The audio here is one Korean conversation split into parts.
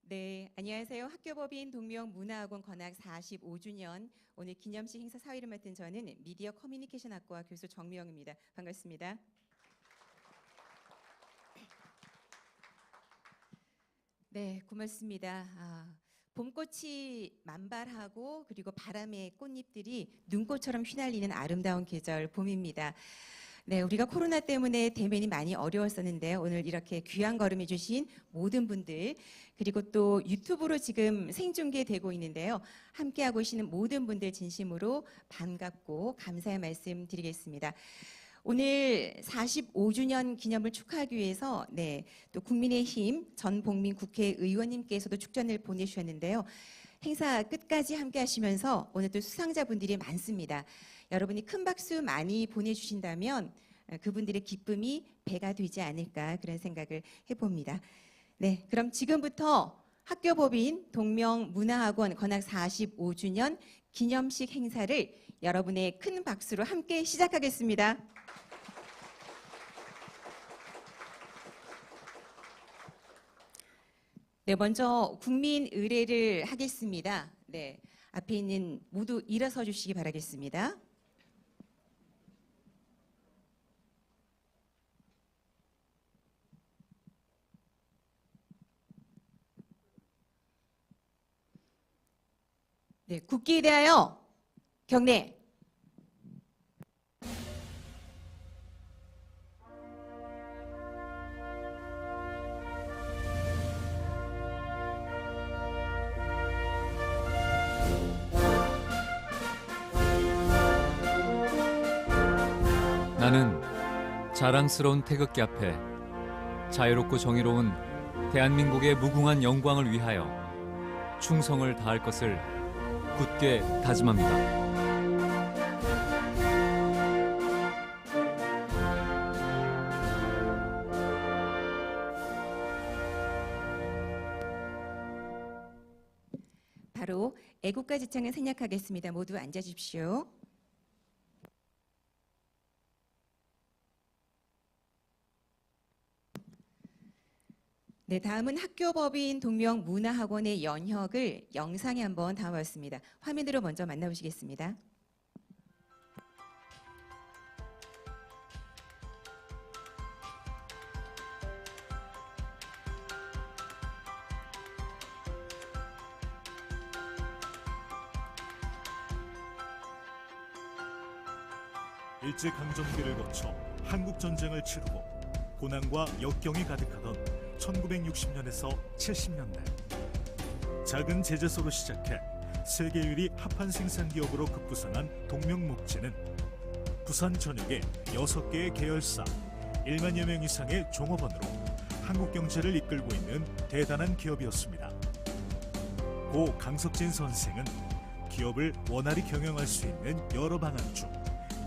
네, 안녕하세요. 학교법인 동명문화학원 건학 45주년 오늘 기념식 행사 사회를 맡은 저는 미디어 커뮤니케이션학과 교수 정미영입니다. 반갑습니다. 네, 고맙습니다. 봄꽃이 만발하고 그리고 바람의 꽃잎들이 눈꽃처럼 휘날리는 아름다운 계절 봄입니다. 네, 우리가 코로나 때문에 대면이 많이 어려웠었는데 오늘 이렇게 귀한 걸음해 주신 모든 분들 그리고 또 유튜브로 지금 생중계되고 있는데요. 함께하고 계시는 모든 분들 진심으로 반갑고 감사의 말씀 드리겠습니다. 오늘 45주년 기념을 축하하기 위해서 또 국민의힘 전복민 국회의원님께서도 축전을 보내주셨는데요. 행사 끝까지 함께 하시면서 오늘 또 수상자분들이 많습니다. 여러분이 큰 박수 많이 보내주신다면 그분들의 기쁨이 배가 되지 않을까 그런 생각을 해봅니다. 네, 그럼 지금부터 학교법인 동명문화학원 건학 45주년 기념식 행사를 여러분의 큰 박수로 함께 시작하겠습니다. 네, 먼저 국민 의례를 하겠습니다. 네, 앞에 있는 모두 일어서 주시기 바라겠습니다. 네, 국기에 대하여 경례. 나는 자랑스러운 태극기 앞에 자유롭고 정의로운 대한민국의 무궁한 영광을 위하여 충성을 다할 것을 굳게 다짐합니다. 바로 애국가 지창을 생략하겠습니다. 모두 앉아 주십시오. 네, 다음은 학교법인 동명문화학원의 연혁을 영상에 한번 담아봤습니다. 화면으로 먼저 만나보시겠습니다. 일제강점기를 거쳐 한국전쟁을 치르고 고난과 역경이 가득하던 1960년에서 70년대 작은 제재소로 시작해 세계 유리 합판 생산 기업으로 급부상한 동명목재는 부산 전역에 6개의 계열사 1만여 명 이상의 종업원으로 한국 경제를 이끌고 있는 대단한 기업이었습니다. 고 강석진 선생은 기업을 원활히 경영할 수 있는 여러 방안 중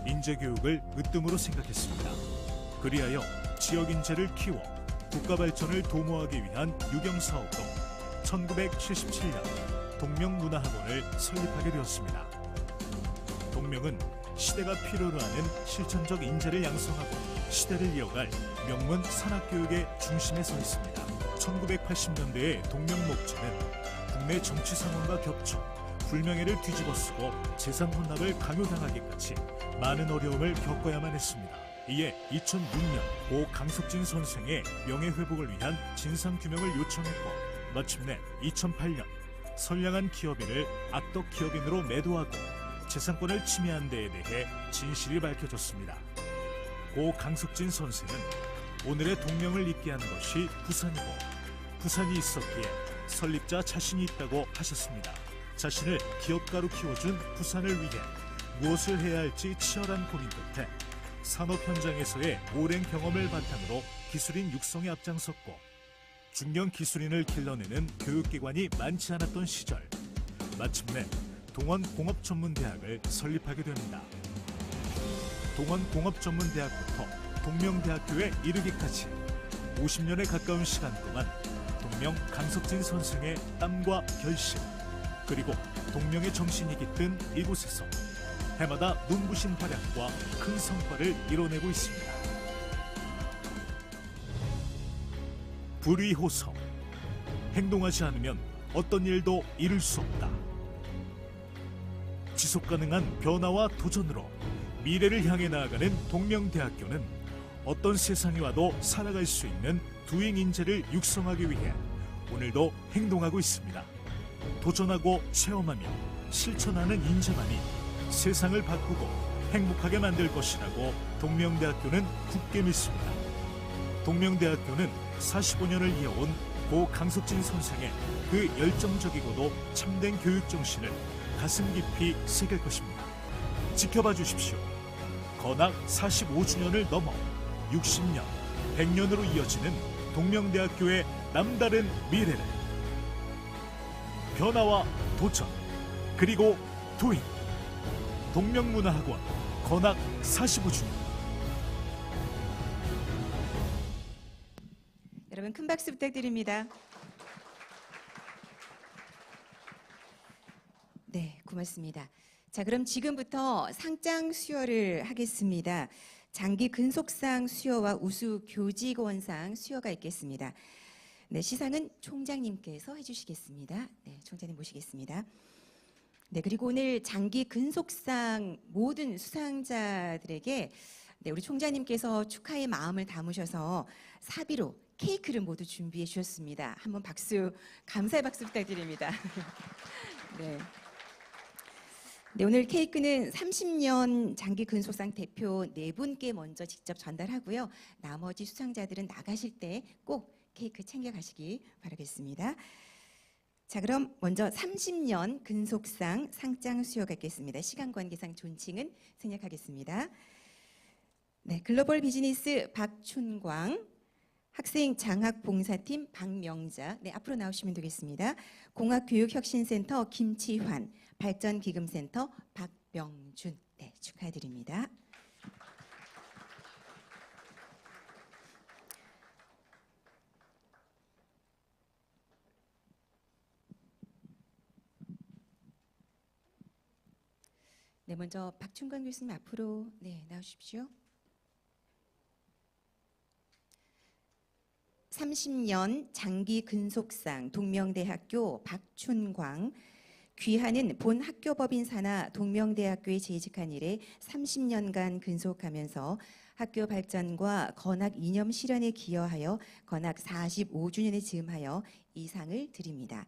인재교육을 으뜸으로 생각했습니다. 그리하여 지역 인재를 키워 국가 발전을 도모하기 위한 유경사업으로 1977년 동명문화학원을 설립하게 되었습니다. 동명은 시대가 필요로 하는 실천적 인재를 양성하고 시대를 이어갈 명문 산학교육의 중심에 서 있습니다. 1980년대의 동명목재는 국내 정치 상황과 겹쳐 불명예를 뒤집어쓰고 재산 혼납을 강요당하기까지 많은 어려움을 겪어야만 했습니다. 이에 2006년 고 강석진 선생의 명예회복을 위한 진상규명을 요청했고 마침내 2008년 선량한 기업인을 악덕 기업인으로 매도하고 재산권을 침해한 데에 대해 진실이 밝혀졌습니다. 고 강석진 선생은 오늘의 동명을 잇게 하는 것이 부산이고 부산이 있었기에 설립자 자신이 있다고 하셨습니다. 자신을 기업가로 키워준 부산을 위해 무엇을 해야 할지 치열한 고민 끝에 산업 현장에서의 오랜 경험을 바탕으로 기술인 육성에 앞장섰고 중견 기술인을 길러내는 교육기관이 많지 않았던 시절 마침내 동원공업전문대학을 설립하게 됩니다. 동원공업전문대학부터 동명대학교에 이르기까지 50년에 가까운 시간 동안 동명 강석진 선생의 땀과 결심 그리고 동명의 정신이 깃든 이곳에서 해마다 눈부신 활약과 큰 성과를 이뤄내고 있습니다. 불위호성 행동하지 않으면 어떤 일도 이룰 수 없다. 지속 가능한 변화와 도전으로 미래를 향해 나아가는 동명대학교는 어떤 세상이 와도 살아갈 수 있는 두잉 인재를 육성하기 위해 오늘도 행동하고 있습니다. 도전하고 체험하며 실천하는 인재만이 세상을 바꾸고 행복하게 만들 것이라고 동명대학교는 굳게 믿습니다. 동명대학교는 45년을 이어온 고 강석진 선생의 그 열정적이고도 참된 교육 정신을 가슴 깊이 새길 것입니다. 지켜봐 주십시오. 건학 45주년을 넘어 60년, 100년으로 이어지는 동명대학교의 남다른 미래를 변화와 도전, 그리고 도인 동명문화학원 건학 45주년. 여러분 큰 박수 부탁드립니다. 네, 고맙습니다. 자, 그럼 지금부터 상장 수여를 하겠습니다. 장기 근속상 수여와 우수 교직원상 수여가 있겠습니다. 네, 시상은 총장님께서 해주시겠습니다. 네, 총장님 모시겠습니다. 네, 그리고 오늘 장기 근속상 모든 수상자들에게 네, 우리 총장님께서 축하의 마음을 담으셔서 사비로 케이크를 모두 준비해 주셨습니다. 한번 박수, 감사의 박수 부탁드립니다. 네. 네, 오늘 케이크는 30년 장기 근속상 대표 4분께 먼저 직접 전달하고요. 나머지 수상자들은 나가실 때 꼭 케이크 챙겨가시기 바라겠습니다. 자, 그럼 먼저 30년 근속상 상장 수여가 있겠습니다. 시간 관계상 존칭은 생략하겠습니다. 네, 글로벌 비즈니스 박춘광, 학생 장학봉사팀 박명자, 네, 앞으로 나오시면 되겠습니다. 공학교육혁신센터 김치환, 발전기금센터 박명준, 네, 축하드립니다. 네, 먼저 박춘광 교수님 앞으로 네, 나오십시오. 30년 장기 근속상 동명대학교 박춘광, 귀하는 본 학교법인 산하 동명대학교에 재직한 이래 30년간 근속하면서 학교 발전과 건학 이념 실현에 기여하여 건학 45주년에 즈음하여 이 상을 드립니다.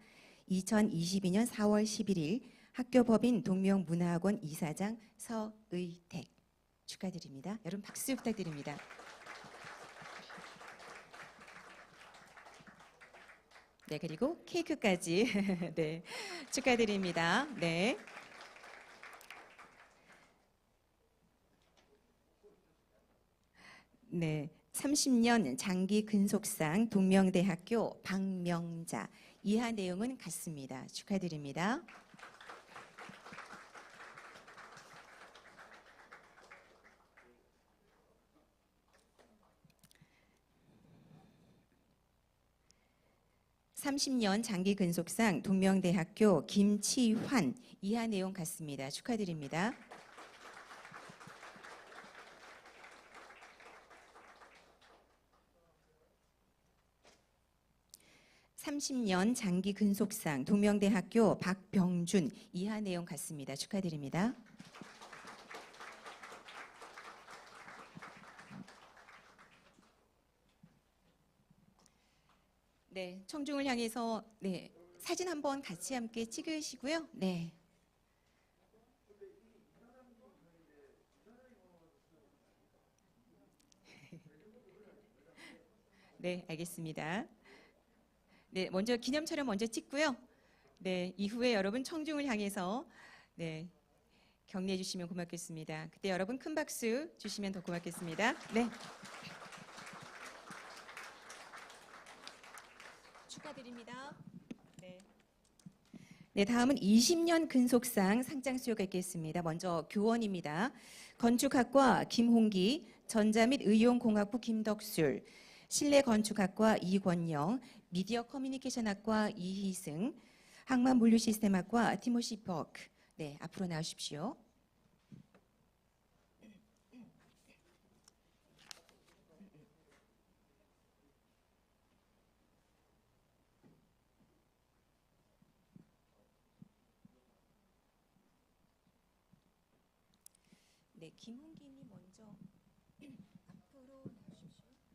2022년 4월 11일 학교법인 동명문화학원 이사장 서의택, 축하드립니다. 여러분 박수 부탁드립니다. 네, 그리고 케이크까지 네, 축하드립니다. 네. 네, 30년 장기 근속상 동명대학교 박명자, 이하 내용은 같습니다. 축하드립니다. (30년) 장기 근속상 동명대학교 김치환, 이하 내용 같습니다. 축하드립니다. (30년) 장기 근속상 동명대학교 박병준, 이하 내용 같습니다. 축하드립니다. 네, 청중을 향해서 네, 사진 한번 같이 함께 찍으시고요. 네. 네, 알겠습니다. 네, 먼저 기념 촬영 먼저 찍고요. 네, 이후에 여러분 청중을 향해서 네, 격려해 주시면 고맙겠습니다. 그때 여러분 큰 박수 주시면 더 고맙겠습니다. 네. 축하드립니다. 네. 네, 다음은 20년 근속상 상장 수여가 있겠습니다. 먼저 교원입니다. 건축학과 김홍기, 전자 및 의용공학부 김덕술, 실내건축학과 이권영, 미디어 커뮤니케이션학과 이희승, 항만물류시스템학과 티모시 버크. 네, 앞으로 나오십시오. 네, 김홍기님 먼저 앞으로 나오십시오.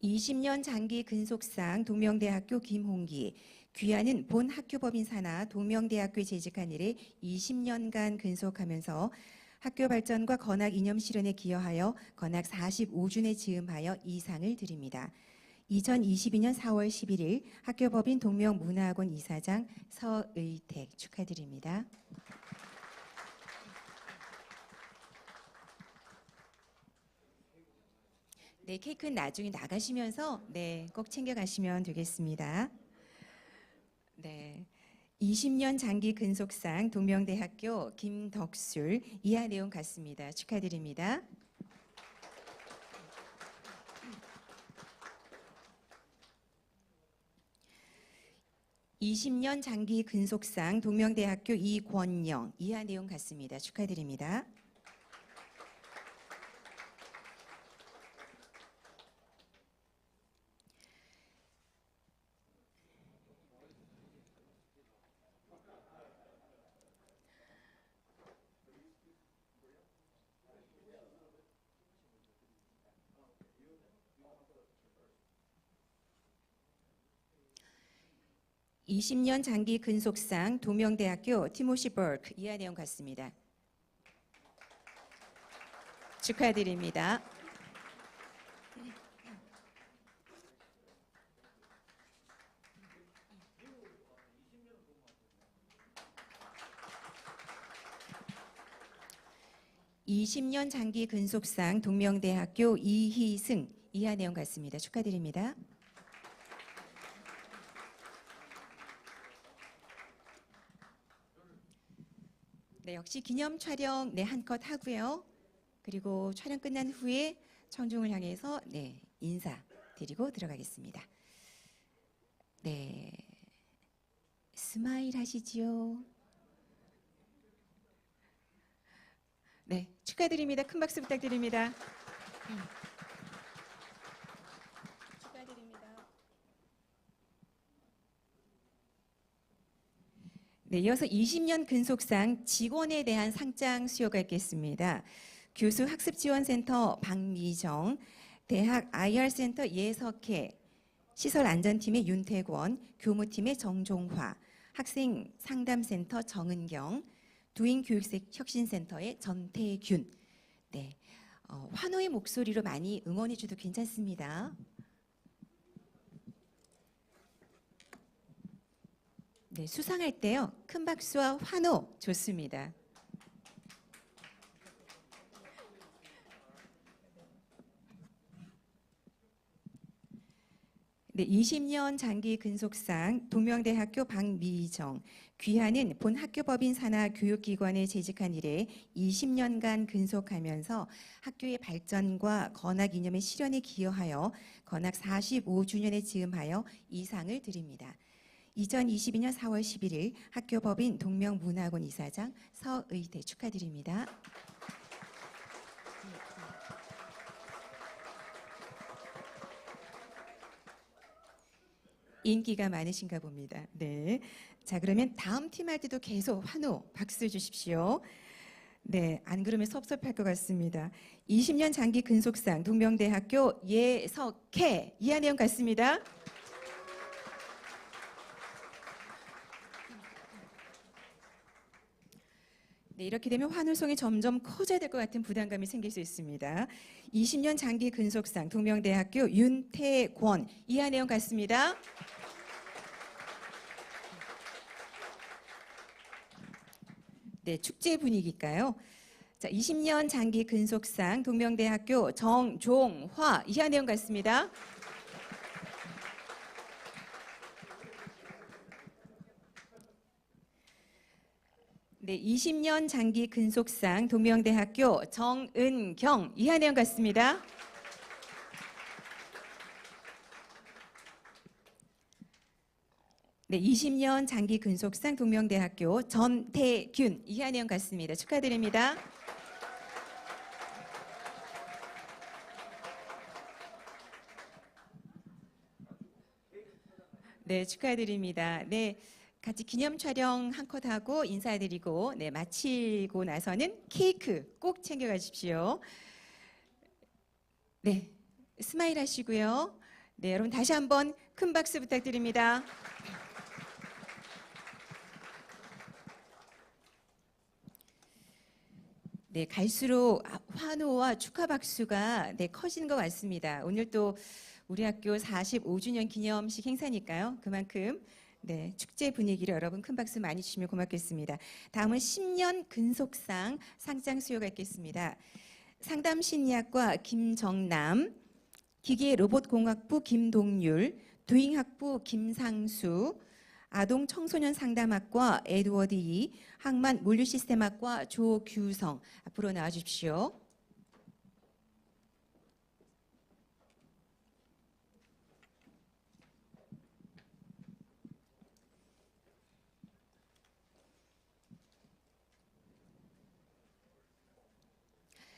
20년 장기 근속상 동명대학교 김홍기. 귀하는 본 학교법인 산하 동명대학교에 재직한 이래 20년간 근속하면서 학교 발전과 건학 이념 실현에 기여하여 건학 45주년에 즈음하여 이상을 드립니다. 2022년 4월 11일 학교법인 동명문화학원 이사장 서의택 축하드립니다. 네, 케이크는 나중에 나가시면서 네, 꼭 챙겨가시면 되겠습니다. 네. 20년 장기 근속상 동명대학교 김덕술 이하 내용 같습니다. 축하드립니다. (20년) 장기 근속상 동명대학교 이권영 이하 내용 같습니다. 축하드립니다. (20년) 장기 근속상 동명대학교 티모시 버크 이하 내용 같습니다. 축하드립니다. (20년) 장기 근속상 동명대학교 이희승 이하 내용 같습니다. 축하드립니다. 네, 역시 기념 촬영 네, 한컷 하고요. 그리고 촬영 끝난 후에 청중을 향해서 네, 인사 드리고 들어가겠습니다. 네, 스마일 하시지요. 네, 축하드립니다. 큰 박수 부탁드립니다. 축하드립니다. 네, 이어서 20년 근속상 직원에 대한 상장 수여가 있겠습니다. 교수 학습지원센터 박미정, 대학 IR센터 예석혜, 시설안전팀의 윤태권, 교무팀의 정종화, 학생 상담센터 정은경, 두인교육혁신센터의 전태균. 네, 환호의 목소리로 많이 응원해 주도 괜찮습니다. 네, 수상할 때요. 큰 박수와 환호 좋습니다. 네, 20년 장기 근속상 동명대학교 박미정. 귀하는 본 학교법인 산하 교육기관에 재직한 이래 20년간 근속하면서 학교의 발전과 건학 이념의 실현에 기여하여 건학 45주년에 즈음하여 이상을 드립니다. 2022년 4월 11일 학교법인 동명문화학원 이사장 서의대 축하드립니다. 인기가 많으신가 봅니다. 네. 자, 그러면 다음 팀 할 때도 계속 환호, 박수 주십시오. 네, 안 그러면 섭섭할 것 같습니다. 20년 장기 근속상 동명대학교 예석혜 이하 내용 같습니다. 네, 이렇게 되면 환호성이 점점 커져야 될 것 같은 부담감이 생길 수 있습니다. 20년 장기 근속상 동명대학교 윤태권 이하 내용 같습니다. 네, 축제 분위기일까요? 자, 20년 장기 근속상 동명대학교 정종화 이하 내용 같습니다. 네, 20년 장기 근속상 동명대학교 정은경 이하 내용 같습니다. 네, 20년 장기 근속상 동명대학교 전태균 이하 내용 같습니다. 축하드립니다. 네, 축하드립니다. 네, 같이 기념 촬영 한 컷 하고 인사드리고 네, 마치고 나서는 케이크 꼭 챙겨 가십시오. 네. 스마일 하시고요. 네, 여러분 다시 한번 큰 박수 부탁드립니다. 네, 갈수록 환호와 축하 박수가 네, 커지는 것 같습니다. 오늘 또 우리 학교 45주년 기념식 행사니까요. 그만큼 네, 축제 분위기를 여러분 큰 박수 많이 주시면 고맙겠습니다. 다음은 10년 근속상 상장 수여가 있겠습니다. 상담심리학과 김정남, 기계로봇공학부 김동률, 도잉학부 김상수, 아동청소년 상담학과 에드워드 이, 항만 물류시스템학과 조규성 앞으로 나와주십시오.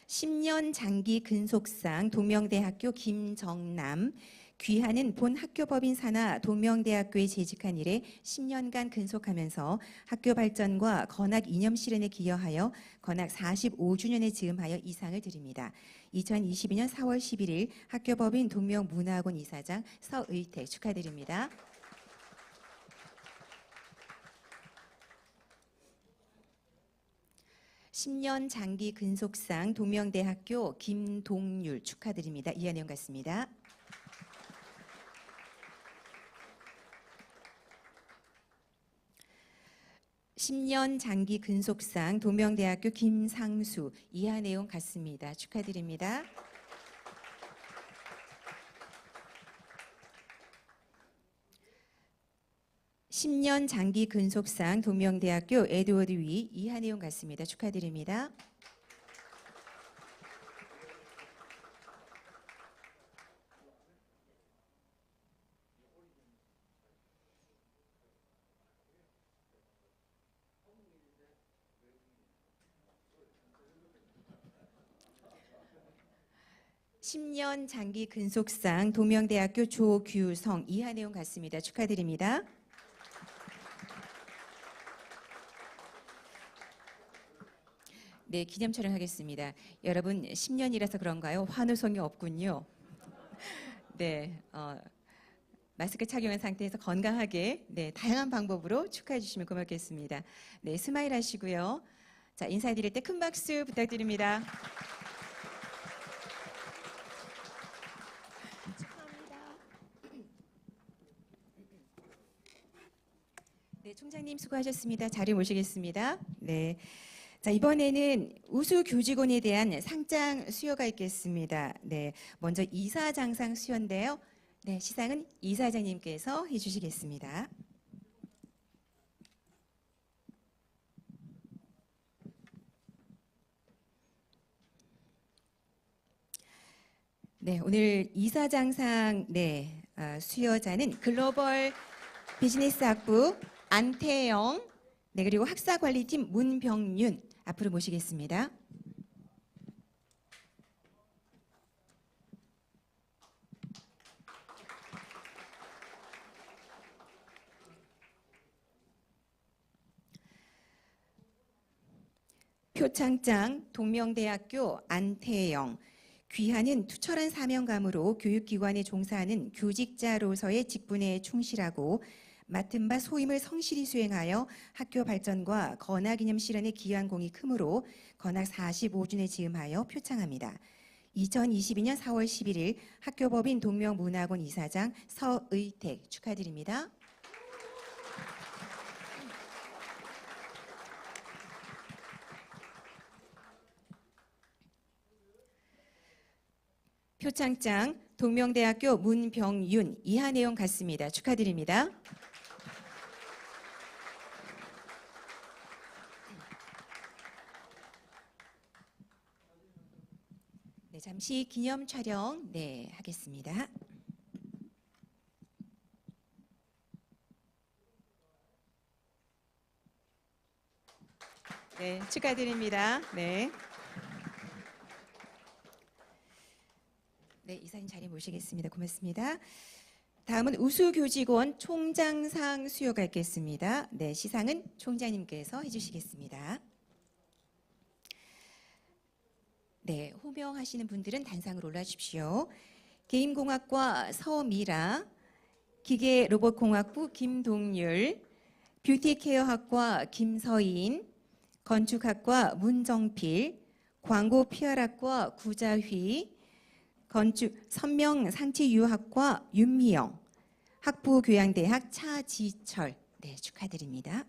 (10년) 장기 근속상 동명대학교 김정남, 귀하는 본 학교법인 산하 동명대학교에 재직한 이래 10년간 근속하면서 학교 발전과 건학 이념 실현에 기여하여 건학 45주년에 즈음하여 이상을 드립니다. 2022년 4월 11일 학교법인 동명문화학원 이사장 서의택 축하드립니다. (10년) 장기 근속상 동명대학교 김동률 축하드립니다. 이하 내용 같습니다. (10년) 장기 근속상 동명대학교 김상수 이하 내용 같습니다. 축하드립니다. (10년) 장기 근속상 동명대학교 에드워드 위 이하 내용 같습니다. 축하드립니다. (10년) 장기 근속상 동명대학교 조규성 이하 내용 같습니다. 축하드립니다. 네, 기념 촬영하겠습니다. 여러분 10년이라서 그런가요? 환호성이 없군요. 네, 마스크 착용한 상태에서 건강하게 네, 다양한 방법으로 축하해 주시면 고맙겠습니다. 네, 스마일 하시고요. 자, 인사드릴 때 큰 박수 부탁드립니다. 축하합니다. 네, 총장님 수고하셨습니다. 자리 모시겠습니다. 네. 자, 이번에는 우수 교직원에 대한 상장 수여가 있겠습니다. 네, 먼저 이사장상 수여인데요. 네, 시상은 이사장님께서 해주시겠습니다. 네, 오늘 이사장상 네, 수여자는 글로벌 비즈니스 학부 안태영, 네, 그리고 학사관리팀 문병윤 앞으로 모시겠습니다. 표창장 동명대학교 안태영, 귀하는 투철한 사명감으로 교육기관에 종사하는 교직자로서의 직분에 충실하고 맡은 바 소임을 성실히 수행하여 학교 발전과 건학이념 실현에 기여한 공이 크므로 건학 45주년에 즈음하여 표창합니다. 2022년 4월 11일 학교법인 동명문화학원 이사장 서의택 축하드립니다. 표창장 동명대학교 문병윤 이하 내용 같습니다. 축하드립니다. 네, 잠시 기념 촬영 네, 하겠습니다. 네, 축하드립니다. 네. 네, 이사님 자리 모시겠습니다. 고맙습니다. 다음은 우수교직원 총장상 수여가 있겠습니다. 네, 시상은 총장님께서 해주시겠습니다. 네, 호명하시는 분들은 단상으로 올라주십시오. 게임공학과 서미라, 기계로봇공학부 김동률, 뷰티케어학과 김서인, 건축학과 문정필, 광고-PR학과 구자휘, 선명상치유학과 윤미영, 학부교양대학 차지철. 네, 축하드립니다.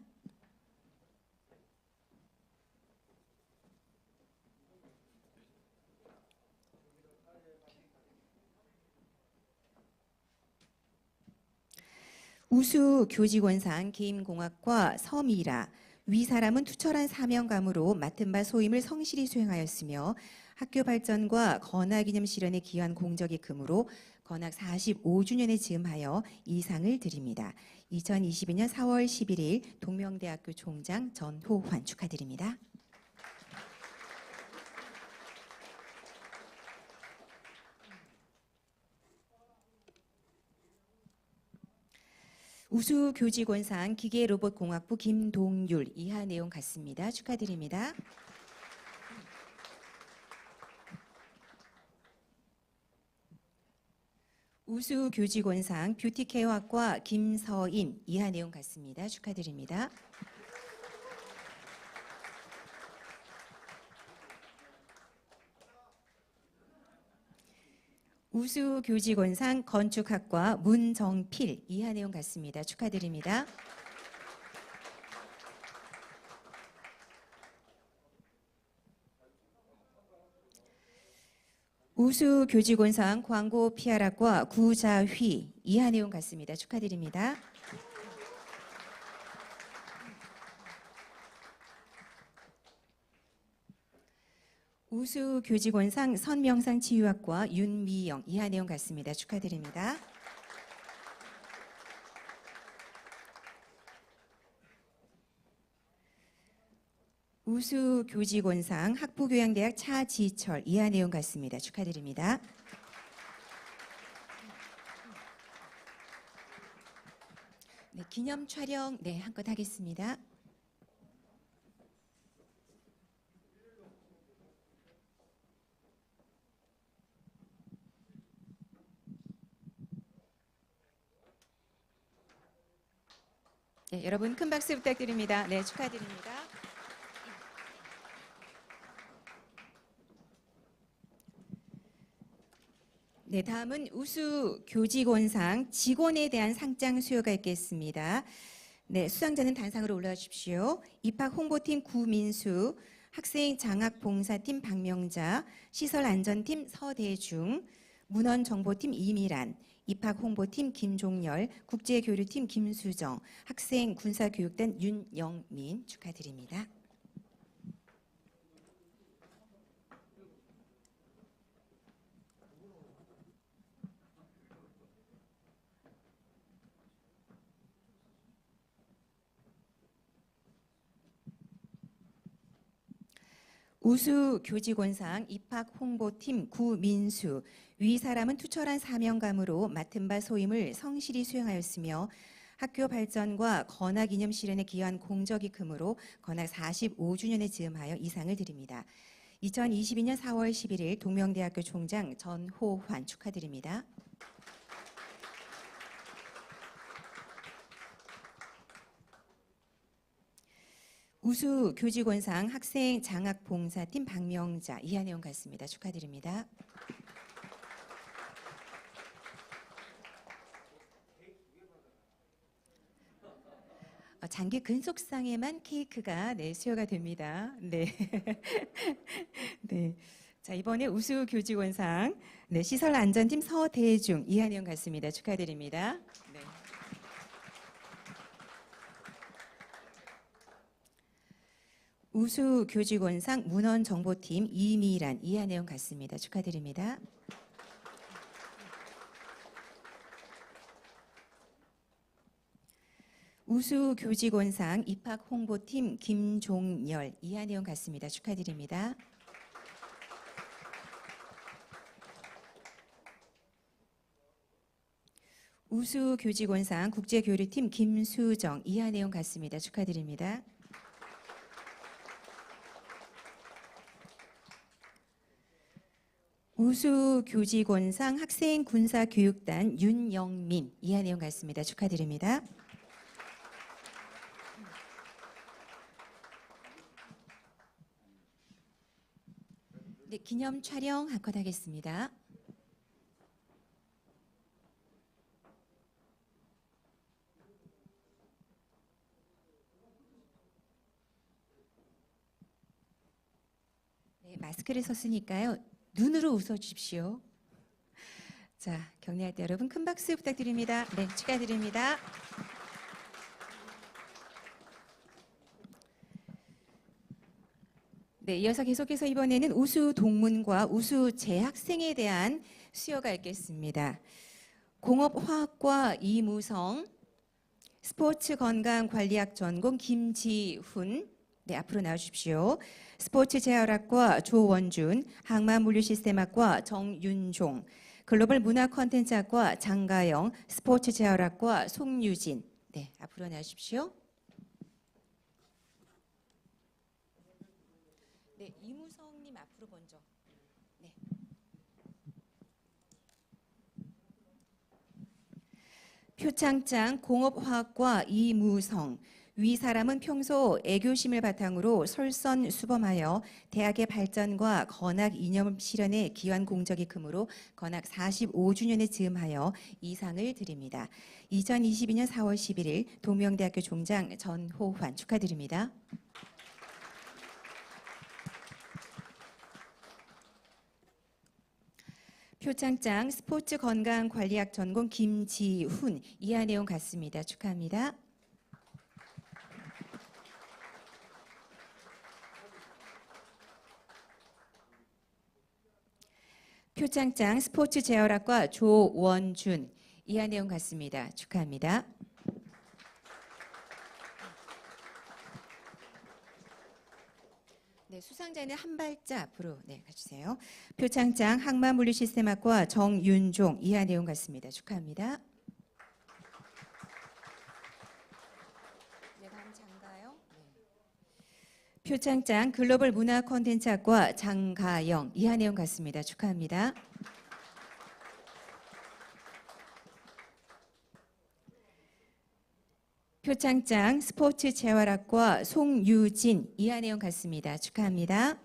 우수교직원상 게임공학과 서미라, 위 사람은 투철한 사명감으로 맡은 바 소임을 성실히 수행하였으며 학교 발전과 건학기념 실현에 기여한 공적이 금으로 건학 45주년에 즈음하여 이 상을 드립니다. 2022년 4월 11일 동명대학교 총장 전호환 축하드립니다. 우수교직원상 기계로봇공학부 김동률, 이하 내용 같습니다. 축하드립니다. 우수교직원상 뷰티케어학과 김서인, 이하 내용 같습니다. 축하드립니다. 우수교직원상 건축학과 문정필, 이하 내용 같습니다. 축하드립니다. 우수교직원상 광고-PR학과 구자휘, 이하 내용 같습니다. 축하드립니다. 우수교직원상 선명상치유학과 윤미영, 이하 내용 같습니다. 축하드립니다. 우수교직원상 학부교양대학 차지철, 이하 내용 같습니다. 축하드립니다. 네, 기념 촬영 한껏 하겠습니다. 네, 여러분 큰 박수 부탁드립니다. 네, 축하드립니다. 네, 다음은 우수교직원상 직원에 대한 상장 수여가 있겠습니다. 네, 수상자는 단상으로 올라와 주십시오. 입학홍보팀 구민수, 학생장학봉사팀 박명자, 시설안전팀 서대중, 문헌정보팀 이미란, 입학홍보팀 김종열, 국제교류팀 김수정, 학생군사교육단 윤영민 축하드립니다. 우수교직원상 입학홍보팀 구민수, 위 사람은 투철한 사명감으로 맡은 바 소임을 성실히 수행하였으며 학교 발전과 건학기념 실현에 기여한 공적이 금으로 건학 45주년에 즈음하여 이 상을 드립니다. 2022년 4월 11일 동명대학교 총장 전호환 축하드립니다. 우수교직원상 학생장학봉사팀 박명자, 이하 내용 같습니다. 축하드립니다. 장기 근속상에만 케이크가 수여가 됩니다. 네. 네. 자, 이번에 우수교직원상 시설안전팀 서대중, 이하 내용 같습니다. 축하드립니다. 네. 우수교직원상 문헌정보팀 이미란, 이하 내용 같습니다. 축하드립니다. 우수교직원상 입학홍보팀 김종열, 이하 내용 같습니다. 축하드립니다. 우수교직원상 국제교류팀 김수정 이하 내용 같습니다. 축하드립니다. 우수교직원상 학생군사교육단 윤영민 이하 내용 같습니다. 축하드립니다. 네, 기념 촬영 하겠습니다. 네, 마스크를 썼으니까요. 눈으로 웃어주십시오. 자, 격려할 때 여러분 큰 박수 부탁드립니다. 네, 축하드립니다. 네, 이어서 계속해서 이번에는 우수 동문과 우수 재학생에 대한 수여가 있겠습니다. 공업화학과 이무성, 스포츠건강관리학 전공 김지훈, 네, 앞으로 나와주십시오. 스포츠재활학과 조원준, 항만물류시스템학과 정윤종, 글로벌문화컨텐츠학과 장가영, 스포츠재활학과 송유진, 네, 앞으로 나와주십시오. 네, 이무성님 앞으로 먼저. 네. 표창장 공업화학과 이무성. 위 사람은 평소 애교심을 바탕으로 솔선수범하여 대학의 발전과 건학 이념 실현에 기여한 공적이 크므로 건학 45주년에 즈음하여 이 상을 드립니다. 2022년 4월 11일 동명대학교 종장 전호환 축하드립니다. 표창장 스포츠건강관리학 전공 김지훈 이하 내용 같습니다. 축하합니다. 표창장 스포츠재활학과 조원준 이하 내용 같습니다. 축하합니다. 네, 수상자는 한 발자 앞으로 가주세요. 표창장 항만물류시스템학과 정윤종 이하 내용 같습니다. 축하합니다. 네, 다음 장가영. 표창장 글로벌문화컨텐츠학과 장가영 이하 내용 같습니다. 축하합니다. 표창장 스포츠재활학과 송유진 이하 내용 같습니다. 축하합니다.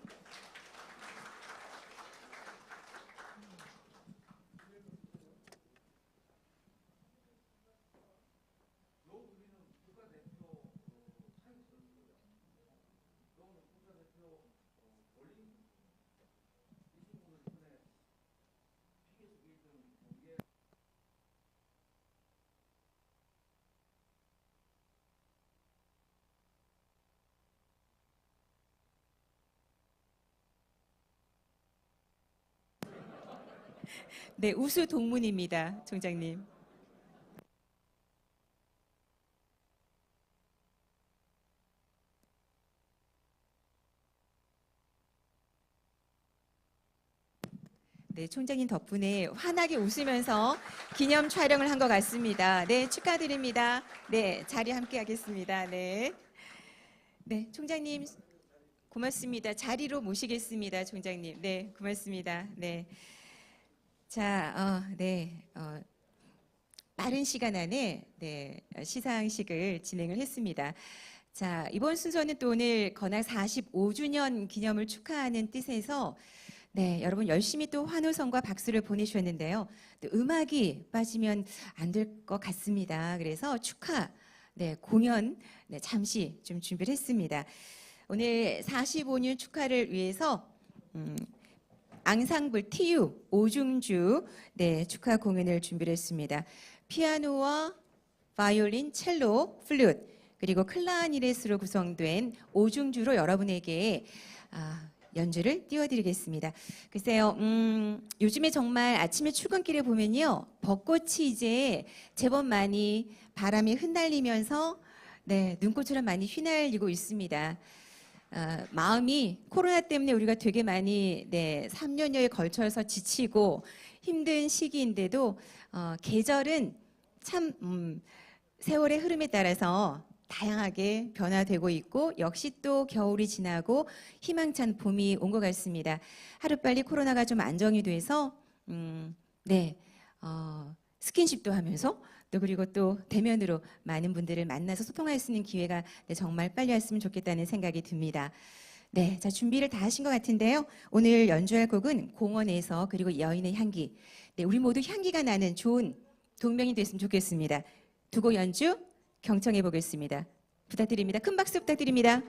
네, 우수 동문입니다, 총장님. 네, 총장님 덕분에 환하게 웃으면서 기념 촬영을 한 것 같습니다. 네, 축하드립니다. 네, 자리 함께 하겠습니다. 네. 네, 총장님 고맙습니다. 자리로 모시겠습니다, 총장님. 네, 고맙습니다. 네. 자, 빠른 시간 안에 시상식을 진행을 했습니다. 자, 이번 순서는 또 오늘 건학 45주년 기념을 축하하는 뜻에서 여러분 열심히 또 환호성과 박수를 보내주셨는데요. 또 음악이 빠지면 안 될 것 같습니다. 그래서 축하 공연 잠시 좀 준비를 했습니다. 오늘 45년 축하를 위해서 앙상블 TU 오중주 축하 공연을 준비를 했습니다. 피아노와 바이올린, 첼로, 플룻 그리고 클라리넷으로 구성된 오중주로 여러분에게 연주를 띄워드리겠습니다. 글쎄요, 요즘에 정말 아침에 출근길에 보면요, 벚꽃이 이제 제법 많이 바람에 흩날리면서 눈꽃처럼 많이 휘날리고 있습니다. 마음이 코로나 때문에 우리가 되게 많이 3년여에 걸쳐서 지치고 힘든 시기인데도 계절은 참 세월의 흐름에 따라서 다양하게 변화되고 있고 역시 또 겨울이 지나고 희망찬 봄이 온 것 같습니다. 하루빨리 코로나가 좀 안정이 돼서 스킨십도 하면서 또 그리고 또 대면으로 많은 분들을 만나서 소통할 수 있는 기회가 정말 빨리 왔으면 좋겠다는 생각이 듭니다. 네, 자 준비를 다 하신 것 같은데요. 오늘 연주할 곡은 공원에서 그리고 여인의 향기. 네, 우리 모두 향기가 나는 좋은 동명이 됐으면 좋겠습니다. 두 곡 연주 경청해 보겠습니다. 부탁드립니다. 큰 박수 부탁드립니다.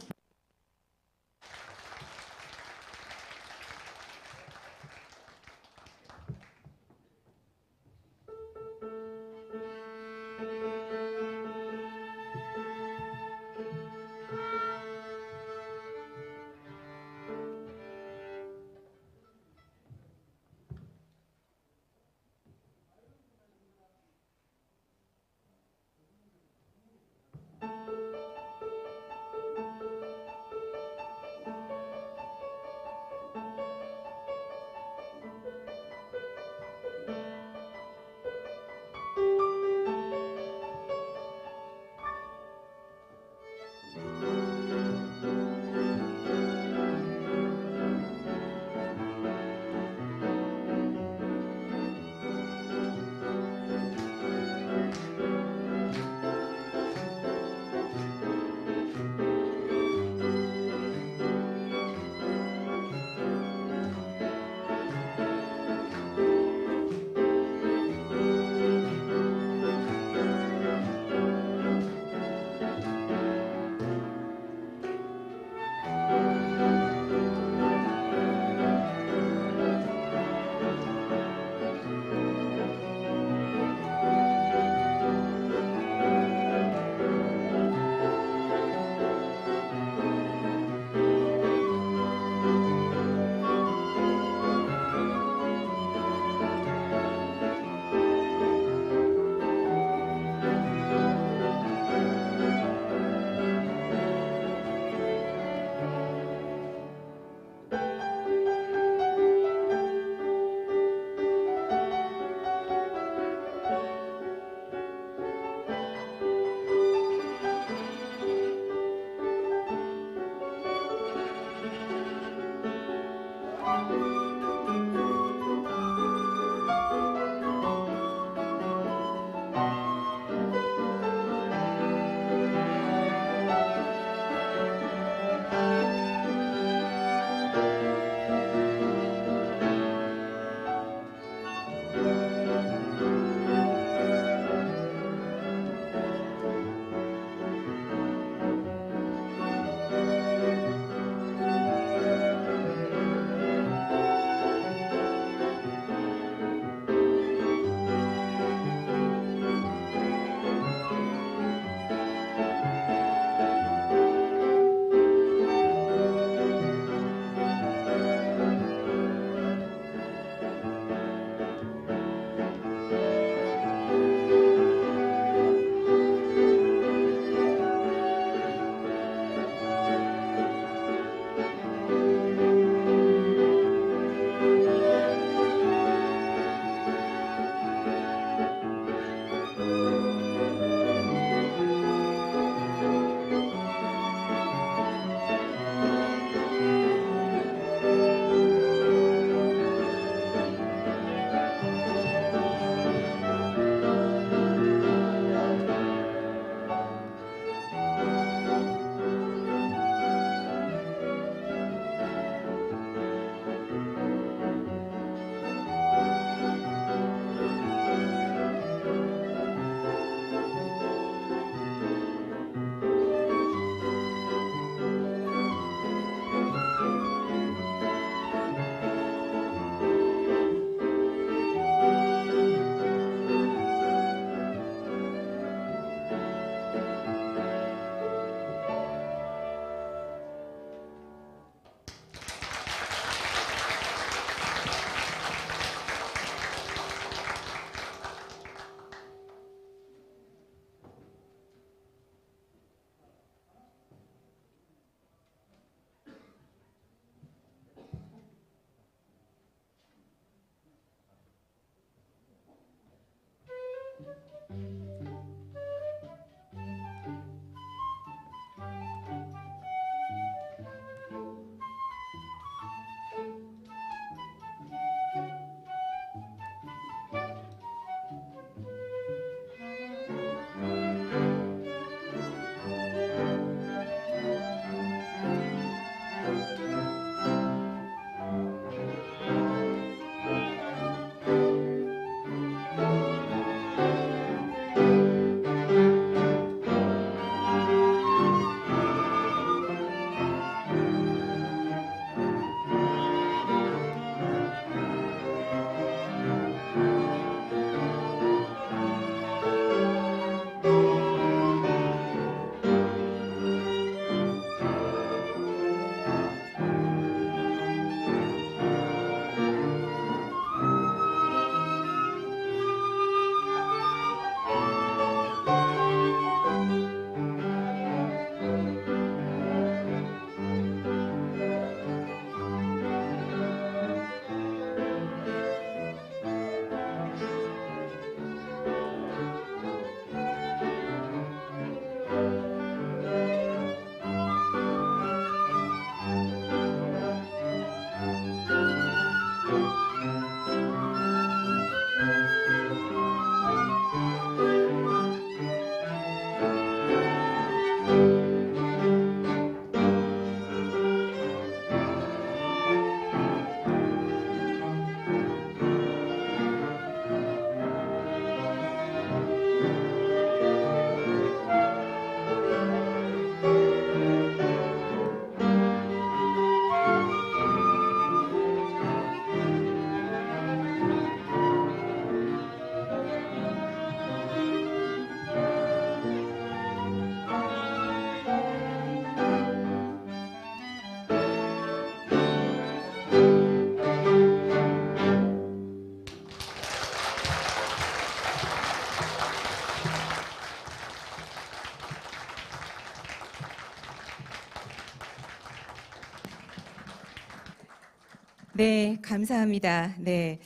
네, 감사합니다. 네.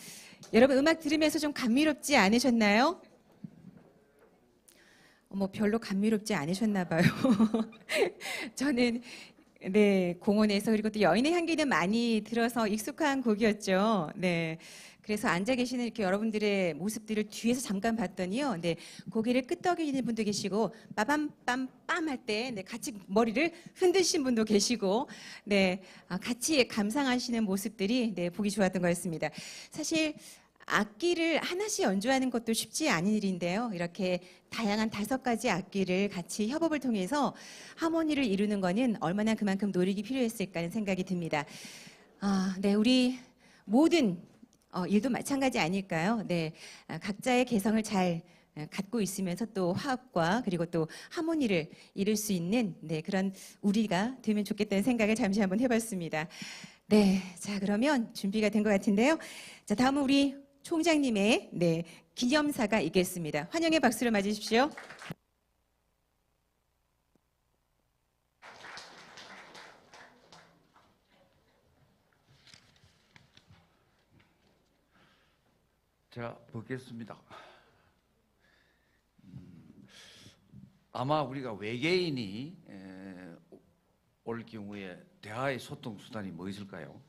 여러분 음악 들으면서 좀 감미롭지 않으셨나요? 별로 감미롭지 않으셨나 봐요. 저는 네, 공원에서 그리고 또 여인의 향기는 많이 들어서 익숙한 곡이었죠. 네. 그래서 앉아 계시는 이렇게 여러분들의 모습들을 뒤에서 잠깐 봤더니요. 네. 고개를 끄덕이는 분도 계시고 빠밤빰빰 할 때 네, 같이 머리를 흔드신 분도 계시고 네. 같이 감상하시는 모습들이 네, 보기 좋았던 거였습니다. 사실 악기를 하나씩 연주하는 것도 쉽지 않은 일인데요. 이렇게 다양한 5가지 악기를 같이 협업을 통해서 하모니를 이루는 거는 얼마나 그만큼 노력이 필요했을까 하는 생각이 듭니다. 네, 우리 모든 일도 마찬가지 아닐까요? 네, 각자의 개성을 잘 갖고 있으면서 또 화합과 그리고 또 하모니를 이룰 수 있는 네, 그런 우리가 되면 좋겠다는 생각을 잠시 한번 해봤습니다. 네, 자 그러면 준비가 된 것 같은데요. 자 다음은 우리 총장님의 네, 기념사가 있겠습니다. 환영의 박수로 맞으십시오. 제가 보겠습니다. 아마 우리가 외계인이 올 경우에 대화의 소통 수단이 뭐 있을까요?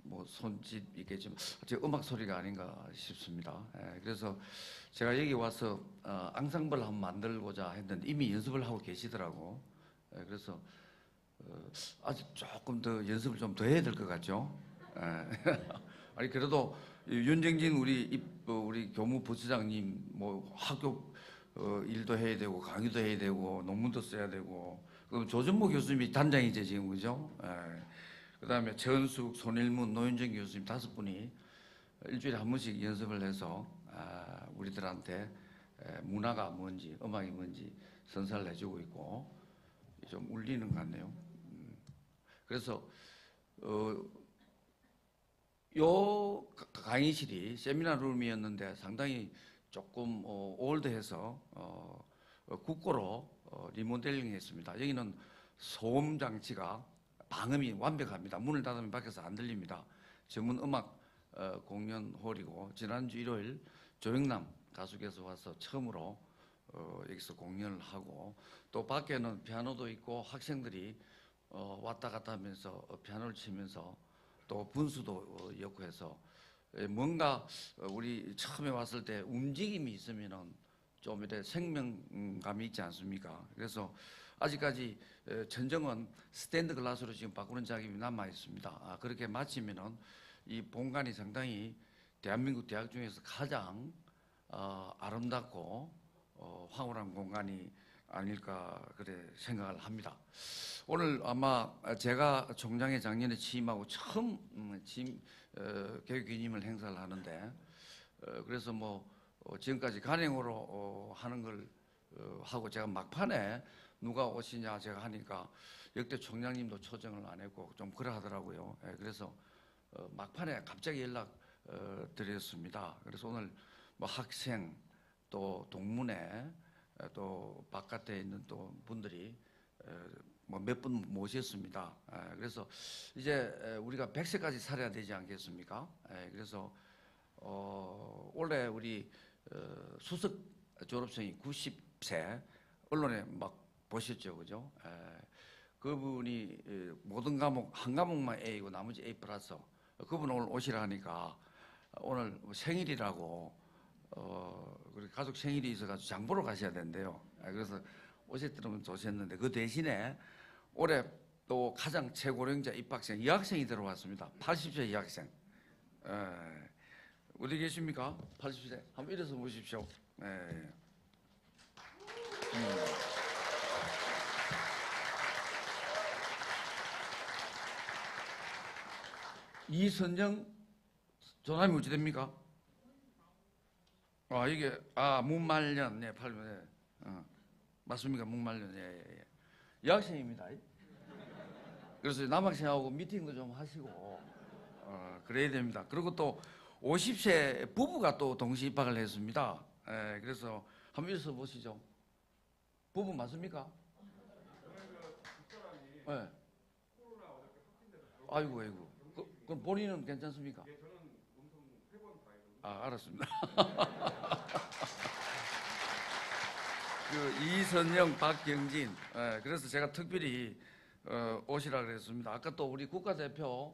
뭐 손짓 있겠지만 음악 소리가 아닌가 싶습니다. 그래서 제가 여기 와서 앙상블 한번 만들고자 했는데 이미 연습을 하고 계시더라고. 그래서 아직 조금 더 연습을 좀 더 해야 될 것 같죠. 아니 그래도 윤정진 우리 교무부처장님 뭐 학교 일도 해야 되고 강의도 해야 되고 논문도 써야 되고 그럼 조전모 교수님이 단장이죠 지금 그죠? 그다음에 최은숙, 손일문, 노윤정 교수님 5분이 일주일에 한 번씩 연습을 해서 우리들한테 문화가 뭔지 음악이 뭔지 선사를 해주고 있고 좀 울리는 것 같네요. 그래서 요 강의실이 세미나룸이었는데 상당히 조금 올드해서 국고로 리모델링했습니다. 여기는 소음 장치가 방음이 완벽합니다. 문을 닫으면 밖에서 안 들립니다. 전문 음악 공연홀이고 지난주 일요일 조영남 가수께서 와서 처음으로 여기서 공연을 하고 또 밖에는 피아노도 있고 학생들이 왔다 갔다 하면서 피아노를 치면서 또 분수도 엮고 해서 뭔가 우리 처음에 왔을 때 움직임이 있으면은 좀 이렇게 생명감이 있지 않습니까? 그래서 아직까지 천정은 스탠드 글라스로 지금 바꾸는 작업이 남아 있습니다. 그렇게 마치면은 이 본관이 상당히 대한민국 대학 중에서 가장 아름답고 황홀한 공간이 아닐까 그래 생각을 합니다. 오늘 아마 제가 총장의 작년에 취임하고 처음 교육기념일 행사를 하는데 그래서 뭐 지금까지 간행으로 하는 걸 하고 제가 막판에 누가 오시냐 제가 하니까 역대 총장님도 초청을 안 했고 좀 그래 하더라고요. 그래서 막판에 갑자기 연락 드렸습니다. 그래서 오늘 뭐 학생 또 동문회 또 바깥에 있는 또 분들이 뭐 몇 분 모셨습니다. 그래서 이제 우리가 100세까지 살아야 되지 않겠습니까? 그래서 올해 우리 수석 졸업생이 90세 언론에 막 보셨죠, 그죠? 그분이 모든 과목 한 과목만 A고 나머지 A 플러스. 그분 오늘 오시라 하니까 오늘 생일이라고 우리 가족 생일이 있어가지고 장 보러 가셔야 된대요. 그래서 오셨더라면 좋으셨는데 그 대신에 올해 또 가장 최고령자 입학생 여학생이 들어왔습니다. 80세 여학생. 어디 계십니까? 80세. 한번 일어서 보십시오. 이선정 조남이 어찌 됩니까? 이게 문말년 네, 8년 맞습니까? 문말년 예. 여학생입니다. 그래서 남학생하고 미팅도 좀 하시고 그래야 됩니다. 그리고 또 50세 부부가 또 동시 입학을 했습니다. 그래서 한번 일어서 보시죠. 부부 맞습니까? 네. 아이고. 그럼 본인은 괜찮습니까? 아, 알았습니다. 그 이선영, 박경진. 그래서 제가 특별히 오시라 그랬습니다. 아까 또 우리 국가대표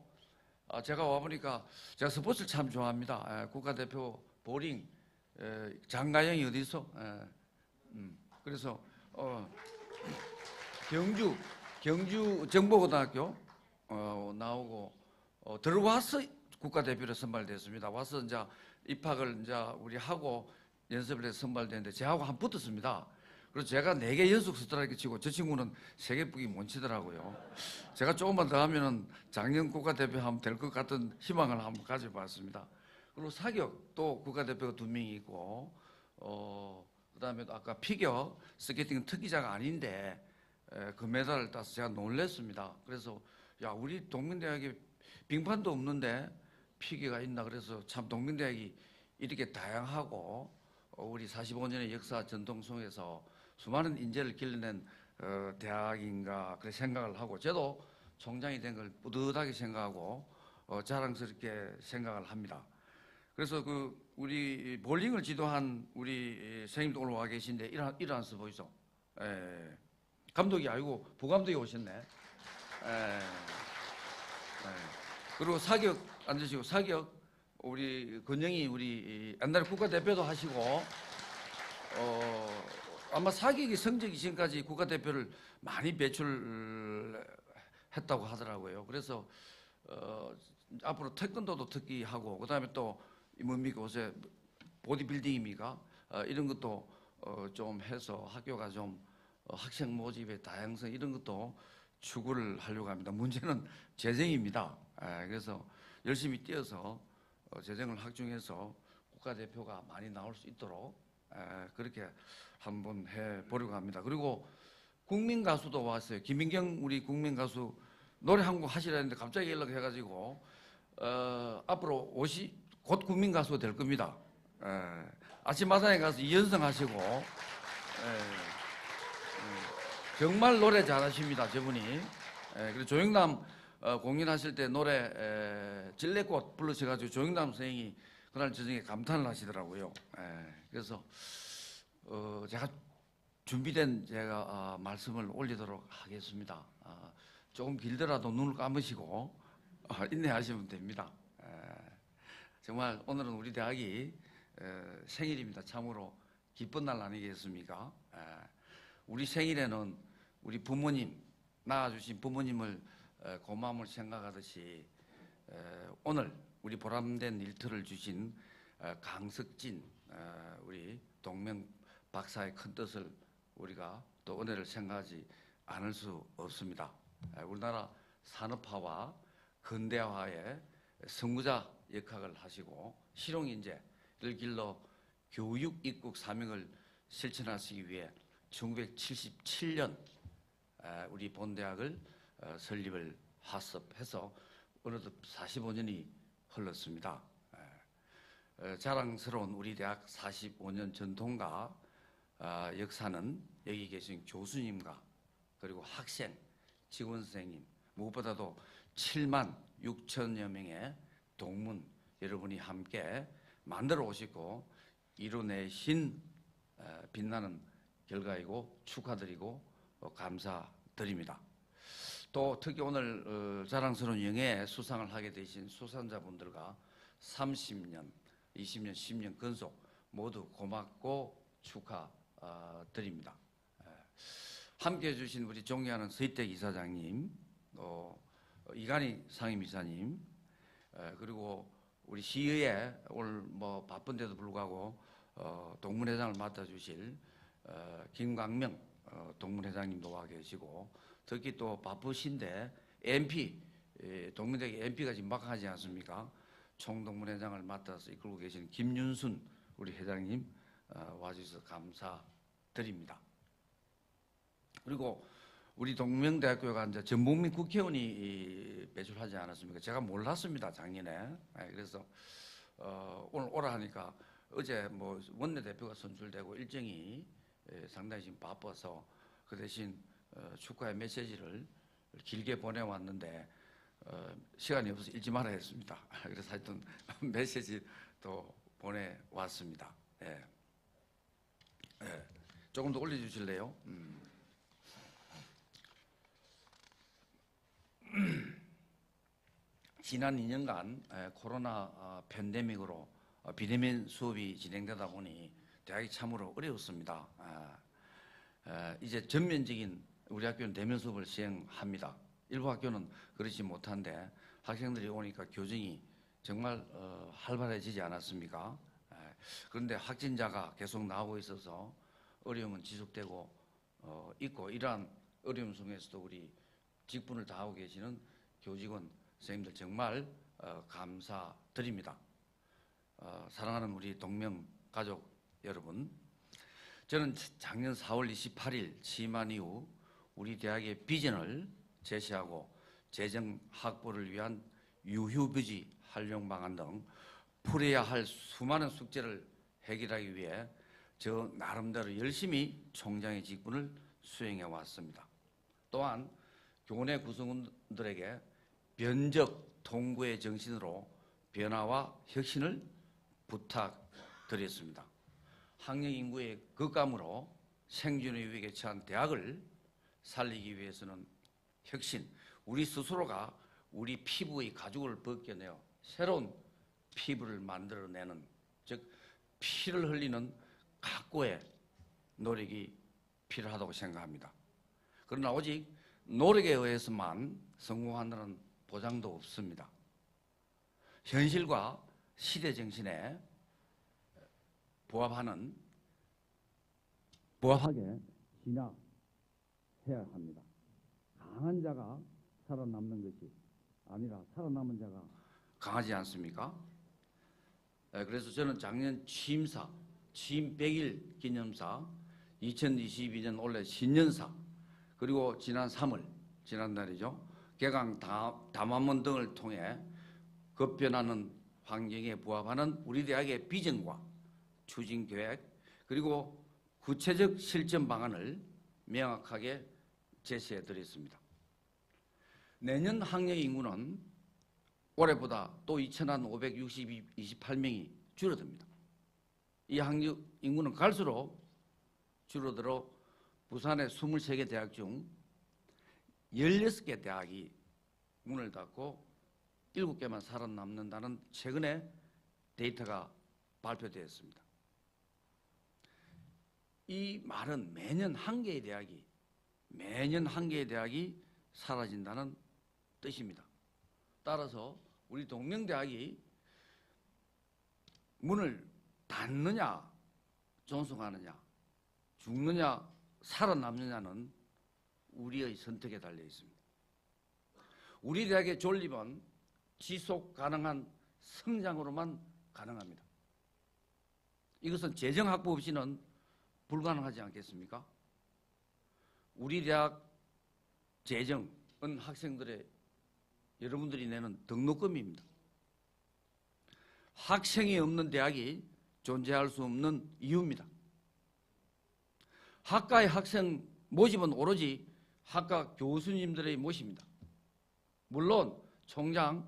제가 와 보니까 제가 스포츠를 참 좋아합니다. 국가대표 보링 장가영이 어디 있어? 그래서 경주 정보고등학교 나오고 들어와서 국가대표로 선발됐습니다. 와서 이제 입학을 이제 우리 하고 연습을 해서 선발됐는데 저하고 한 붙었습니다. 그래서 제가 4개 연속 스트라이크 치고 저 친구는 3개 뿌기 못 치더라고요. 제가 조금만 더 하면은 작년 국가대표 하면 될 것 같은 희망을 한번 가져봤습니다. 그리고 사격 또 국가대표가 2명이 있고 그다음에 아까 피겨 스케이팅 특기자가 아닌데 금메달을 따서 제가 놀랬습니다. 그래서 야, 우리 동명대학에 빙판도 없는데 피겨가 있나, 그래서 참 동명대학이 이렇게 다양하고 우리 45년의 역사 전통 속에서 수많은 인재를 길러낸 대학인가 그런 생각을 하고, 저도 총장이 된 걸 뿌듯하게 생각하고 자랑스럽게 생각을 합니다. 그래서 그 우리 볼링을 지도한 우리 선생님도 오늘 와 계신데 일어나서 보이소. 감독이 아니고 부감독이 오셨네. 그리고 사격 앉으시고, 사격 우리 건영이 우리 옛날에 국가대표도 하시고 아마 사격의 성적이 지금까지 국가대표를 많이 배출했다고 하더라고요. 그래서 앞으로 태권도도 특기하고, 그다음에 또 뭡니까 요새 보디빌딩입니까? 이런 것도 좀 해서 학교가 좀 학생 모집의 다양성 이런 것도 추구를 하려고 합니다. 문제는 재정입니다. 그래서 열심히 뛰어서 재정을 확충해서 국가대표가 많이 나올 수 있도록 그렇게 한번 해보려고 합니다. 그리고 국민가수도 왔어요. 김민경 우리 국민가수 노래 한 곡 하시라 했는데 갑자기 연락해가지고 앞으로 곧 국민가수가 될 겁니다. 아침마당에 가서 이연성 하시고 정말 노래 잘하십니다. 저분이. 그리고 조영남 공연하실 때 노래 진레꽃 부르셔가지고 조영남 선생이 그날 저녁에 감탄을 하시더라고요. 그래서 제가 준비된 제가 말씀을 올리도록 하겠습니다. 조금 길더라도 눈을 감으시고 인내하시면 됩니다. 정말 오늘은 우리 대학이 생일입니다. 참으로 기쁜 날 아니겠습니까? 우리 생일에는 우리 부모님, 낳아주신 부모님을 고마움을 생각하듯이 오늘 우리 보람된 일터를 주신 강석진 우리 동명 박사의 큰 뜻을 우리가 또 은혜를 생각하지 않을 수 없습니다. 우리나라 산업화와 근대화의 선구자 역할을 하시고 실용인재를 길러 교육 입국 사명을 실천하시기 위해 1977년 우리 본대학을 설립을 화습해서 어느덧 45년이 흘렀습니다. 자랑스러운 우리 대학 45년 전통과 역사는 여기 계신 교수님과 그리고 학생, 직원 선생님, 무엇보다도 7만 6천여 명의 동문 여러분이 함께 만들어 오시고 이뤄내신 빛나는 결과이고 축하드리고 감사드립니다. 또 특히 오늘 자랑스러운 영예 수상을 하게 되신 수상자분들과 30년, 20년, 10년 근속 모두 고맙고 축하드립니다. 함께 해주신 우리 존경하는 서희택 이사장님, 이간희 상임이사님, 그리고 우리 시의회 오늘 뭐 바쁜데도 불구하고 동문회장을 맡아주실 김광명 동문회장님도 와 계시고, 특히 또 바쁘신데 MP 동문대학 MP가 지금 막 하지 않습니까? 총동문회장을 맡아서 이끌고 계시는 김윤순 우리 회장님 와주셔서 감사드립니다. 그리고 우리 동명대학교가 이제 전북민 국회의원이 배출하지 않았습니까? 제가 몰랐습니다, 작년에. 그래서 오늘 오라 하니까 어제 뭐 원내대표가 선출되고 일정이 상당히 지금 바빠서 그 대신 축하의 메시지를 길게 보내왔는데 시간이 없어서 읽지 말아야 했습니다. 그래서 하여튼 메시지 또 보내왔습니다. 예. 예. 조금 더 올려주실래요? 지난 2년간 코로나 팬데믹으로 비대면 수업이 진행되다 보니 대학이 참으로 어려웠습니다. 이제 전면적인 우리 학교는 대면 수업을 시행합니다. 일부 학교는 그렇지 못한데 학생들이 오니까 교정이 정말 활발해지지 않았습니까? 그런데 확진자가 계속 나오고 있어서 어려움은 지속되고 있고, 이러한 어려움 속에서도 우리 직분을 다하고 계시는 교직원 선생님들 정말 감사드립니다. 사랑하는 우리 동명 가족 여러분, 저는 작년 4월 28일 취임한 이후 우리 대학의 비전을 제시하고 재정 확보를 위한 유휴부지 활용 방안 등 풀어야 할 수많은 숙제를 해결하기 위해 저 나름대로 열심히 총장의 직분을 수행해 왔습니다. 또한 교내 구성원들에게 변적 통구의 정신으로 변화와 혁신을 부탁드렸습니다. 학령 인구의 급감으로 생존의 위기에 처한 대학을 살리기 위해서는 혁신, 우리 스스로가 우리 피부의 가죽을 벗겨내어 새로운 피부를 만들어내는, 즉 피를 흘리는 각고의 노력이 필요하다고 생각합니다. 그러나 오직 노력에 의해서만 성공한다는 보장도 없습니다. 현실과 시대 정신에 부합하게 진화해야 합니다. 강한 자가 살아남는 것이 아니라 살아남은 자가 강하지 않습니까? 그래서 저는 작년 취임 100일 기념사, 2022년 올해 신년사, 그리고 지난 3월, 지난달이죠, 개강 담화문 등을 통해 급변하는 환경에 부합하는 우리 대학의 비전과 추진 계획, 그리고 구체적 실천 방안을 명확하게 제시해 드렸습니다. 내년 학령 인구는 올해보다 또 2,528명이 줄어듭니다. 이 학령 인구는 갈수록 줄어들어 부산의 23개 대학 중 16개 대학이 문을 닫고 7개만 살아남는다는 최근의 데이터가 발표되었습니다. 이 말은 매년 한 개의 대학이 사라진다는 뜻입니다. 따라서 우리 동명대학이 문을 닫느냐, 존속하느냐, 죽느냐, 살아남느냐는 우리의 선택에 달려 있습니다. 우리 대학의 존립은 지속 가능한 성장으로만 가능합니다. 이것은 재정 확보 없이는 불가능하지 않겠습니까? 우리 대학 재정은 학생들의, 여러분들이 내는 등록금입니다. 학생이 없는 대학이 존재할 수 없는 이유입니다. 학과의 학생 모집은 오로지 학과 교수님들의 몫입니다. 물론 총장,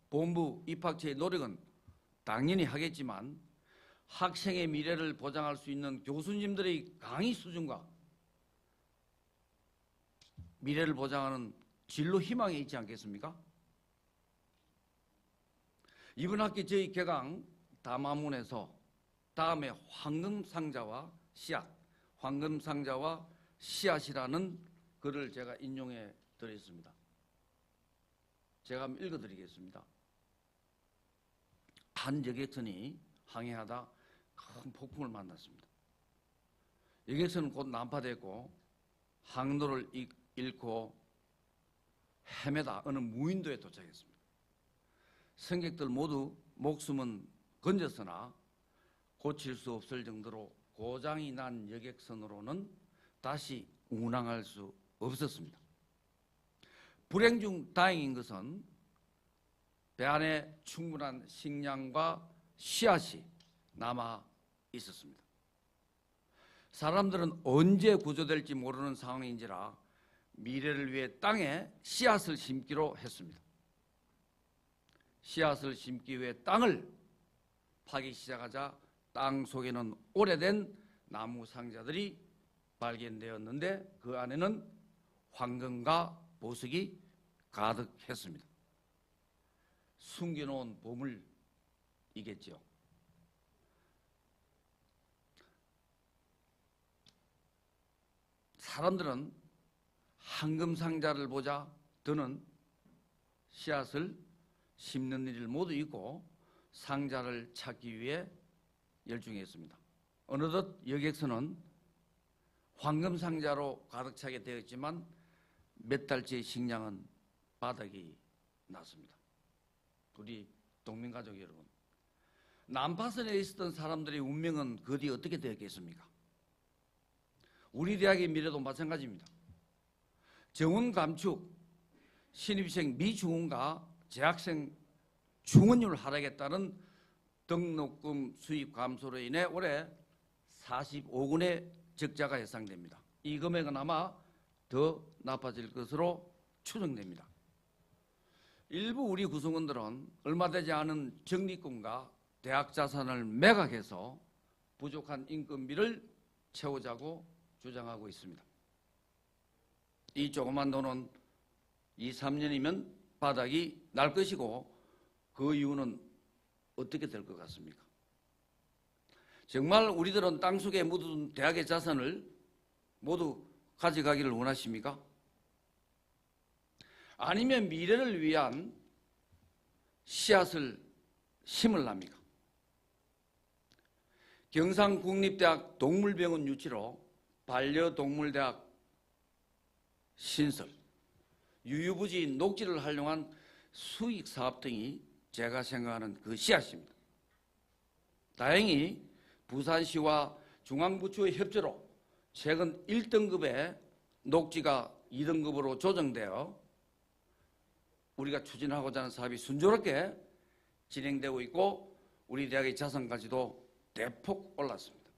본부, 입학처의 노력은 당연히 하겠지만 학생의 미래를 보장할 수 있는 교수님들의 강의 수준과 미래를 보장하는 진로 희망에 있지 않겠습니까? 이번 학기 저희 개강 담화문에서 다음에 황금상자와 씨앗이라는 글을 제가 인용해 드렸습니다. 제가 한번 읽어드리겠습니다. 한 여객선이 항해하다 큰 폭풍을 만났습니다. 여객선은 곧 난파됐고 항로를 잃고 헤매다 어느 무인도에 도착했습니다. 승객들 모두 목숨은 건졌으나 고칠 수 없을 정도로 고장이 난 여객선으로는 다시 운항할 수 없었습니다. 불행 중 다행인 것은 배 안에 충분한 식량과 씨앗이 남아 있었습니다. 사람들은 언제 구조될지 모르는 상황인지라 미래를 위해 땅에 씨앗을 심기로 했습니다. 씨앗을 심기 위해 땅을 파기 시작하자 땅 속에는 오래된 나무 상자들이 발견되었는데 그 안에는 황금과 보석이 가득했습니다. 숨겨놓은 보물이겠죠. 사람들은 황금 상자를 보자 더는 씨앗을 심는 일을 모두 잊고 상자를 찾기 위해 열중했습니다. 어느덧 여객선은 황금 상자로 가득 차게 되었지만 몇 달째 식량은 바닥이 났습니다. 우리 동맹가족 여러분, 난파선에 있었던 사람들의 운명은 그 뒤 어떻게 되었겠습니까? 우리 대학의 미래도 마찬가지입니다. 정원 감축, 신입생 미중원과 재학생 중원율 하락에 따른 등록금 수입 감소로 인해 올해 45군의 적자가 예상됩니다. 이 금액은 아마 더 나빠질 것으로 추정됩니다. 일부 우리 구성원들은 얼마 되지 않은 적립금과 대학 자산을 매각해서 부족한 인건비를 채우자고 주장하고 있습니다. 이 조그만 돈은 2, 3년이면 바닥이 날 것이고 그 이유는 어떻게 될 것 같습니까? 정말 우리들은 땅속에 묻은 대학의 자산을 모두 가져가기를 원하십니까? 아니면 미래를 위한 씨앗을 심으랍니까? 경상국립대학 동물병원 유치로 반려동물대학 신설, 유유부지 녹지를 활용한 수익사업 등이 제가 생각하는 그 씨앗입니다. 다행히 부산시와 중앙부처의 협조로 최근 1등급의 녹지가 2등급으로 조정되어 우리가 추진하고자 하는 사업이 순조롭게 진행되고 있고 우리 대학의 자산가치도 대폭 올랐습니다.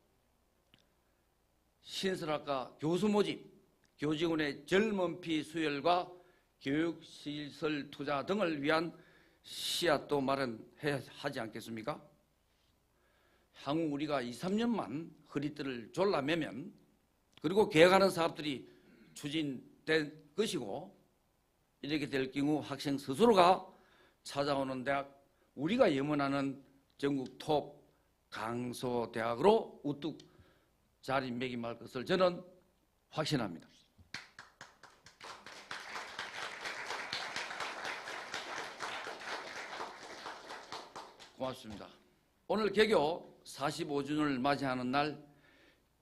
신설학과 교수 모집, 교직원의 젊은 피 수혈과 교육시설 투자 등을 위한 씨앗도 마련해야 하지 않겠습니까? 향후 우리가 2, 3년만 허리띠를 졸라매면 그리고 계획하는 사업들이 추진될 것이고 이렇게 될 경우 학생 스스로가 찾아오는 대학, 우리가 염원하는 전국 톱 강소대학으로 우뚝 자리매김할 것을 저는 확신합니다. 고맙습니다. 오늘 개교 45주년을 맞이하는 날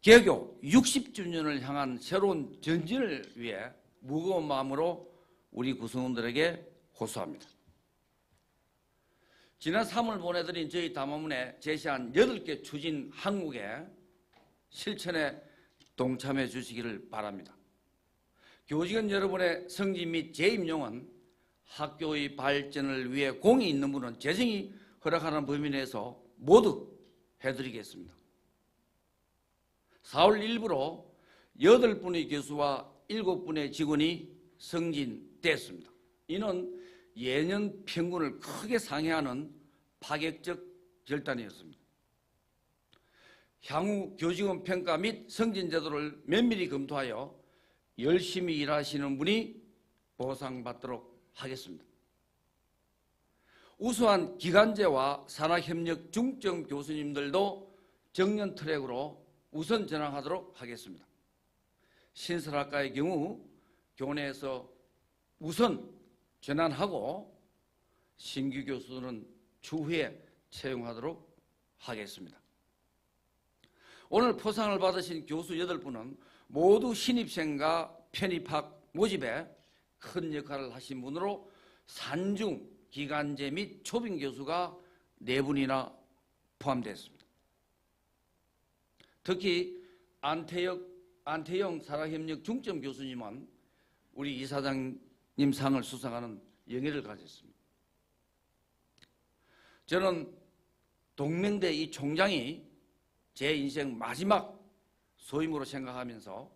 개교 60주년을 향한 새로운 전진을 위해 무거운 마음으로 우리 구성원들에게 호소합니다. 지난 3월 보내드린 저희 담화문에 제시한 8개 추진 항목에 실천에 동참해 주시기를 바랍니다. 교직원 여러분의 승진 및 재임용은 학교의 발전을 위해 공이 있는 분은 재정이 허락하는 범위 내에서 모두 해드리겠습니다. 4월 1일부로 8분의 교수와 7분의 직원이 승진됐습니다. 이는 예년 평균을 크게 상회하는 파격적 결단이었습니다. 향후 교직원 평가 및 승진 제도를 면밀히 검토하여 열심히 일하시는 분이 보상받도록 하겠습니다. 우수한 기간제와 산학협력 중점 교수님들도 정년 트랙으로 우선 전환하도록 하겠습니다. 신설학과의 경우 교내에서 우선 전환하고 신규 교수는 추후에 채용하도록 하겠습니다. 오늘 포상을 받으신 교수 8분은 모두 신입생과 편입학 모집에 큰 역할을 하신 분으로 산중 기간제 및 초빙 교수가 4분이나 포함됐습니다. 특히 안태영 산학협력 중점 교수님은 우리 이사장님 상을 수상하는 영예를 가졌습니다. 저는 동명대 이 총장이 제 인생 마지막 소임으로 생각하면서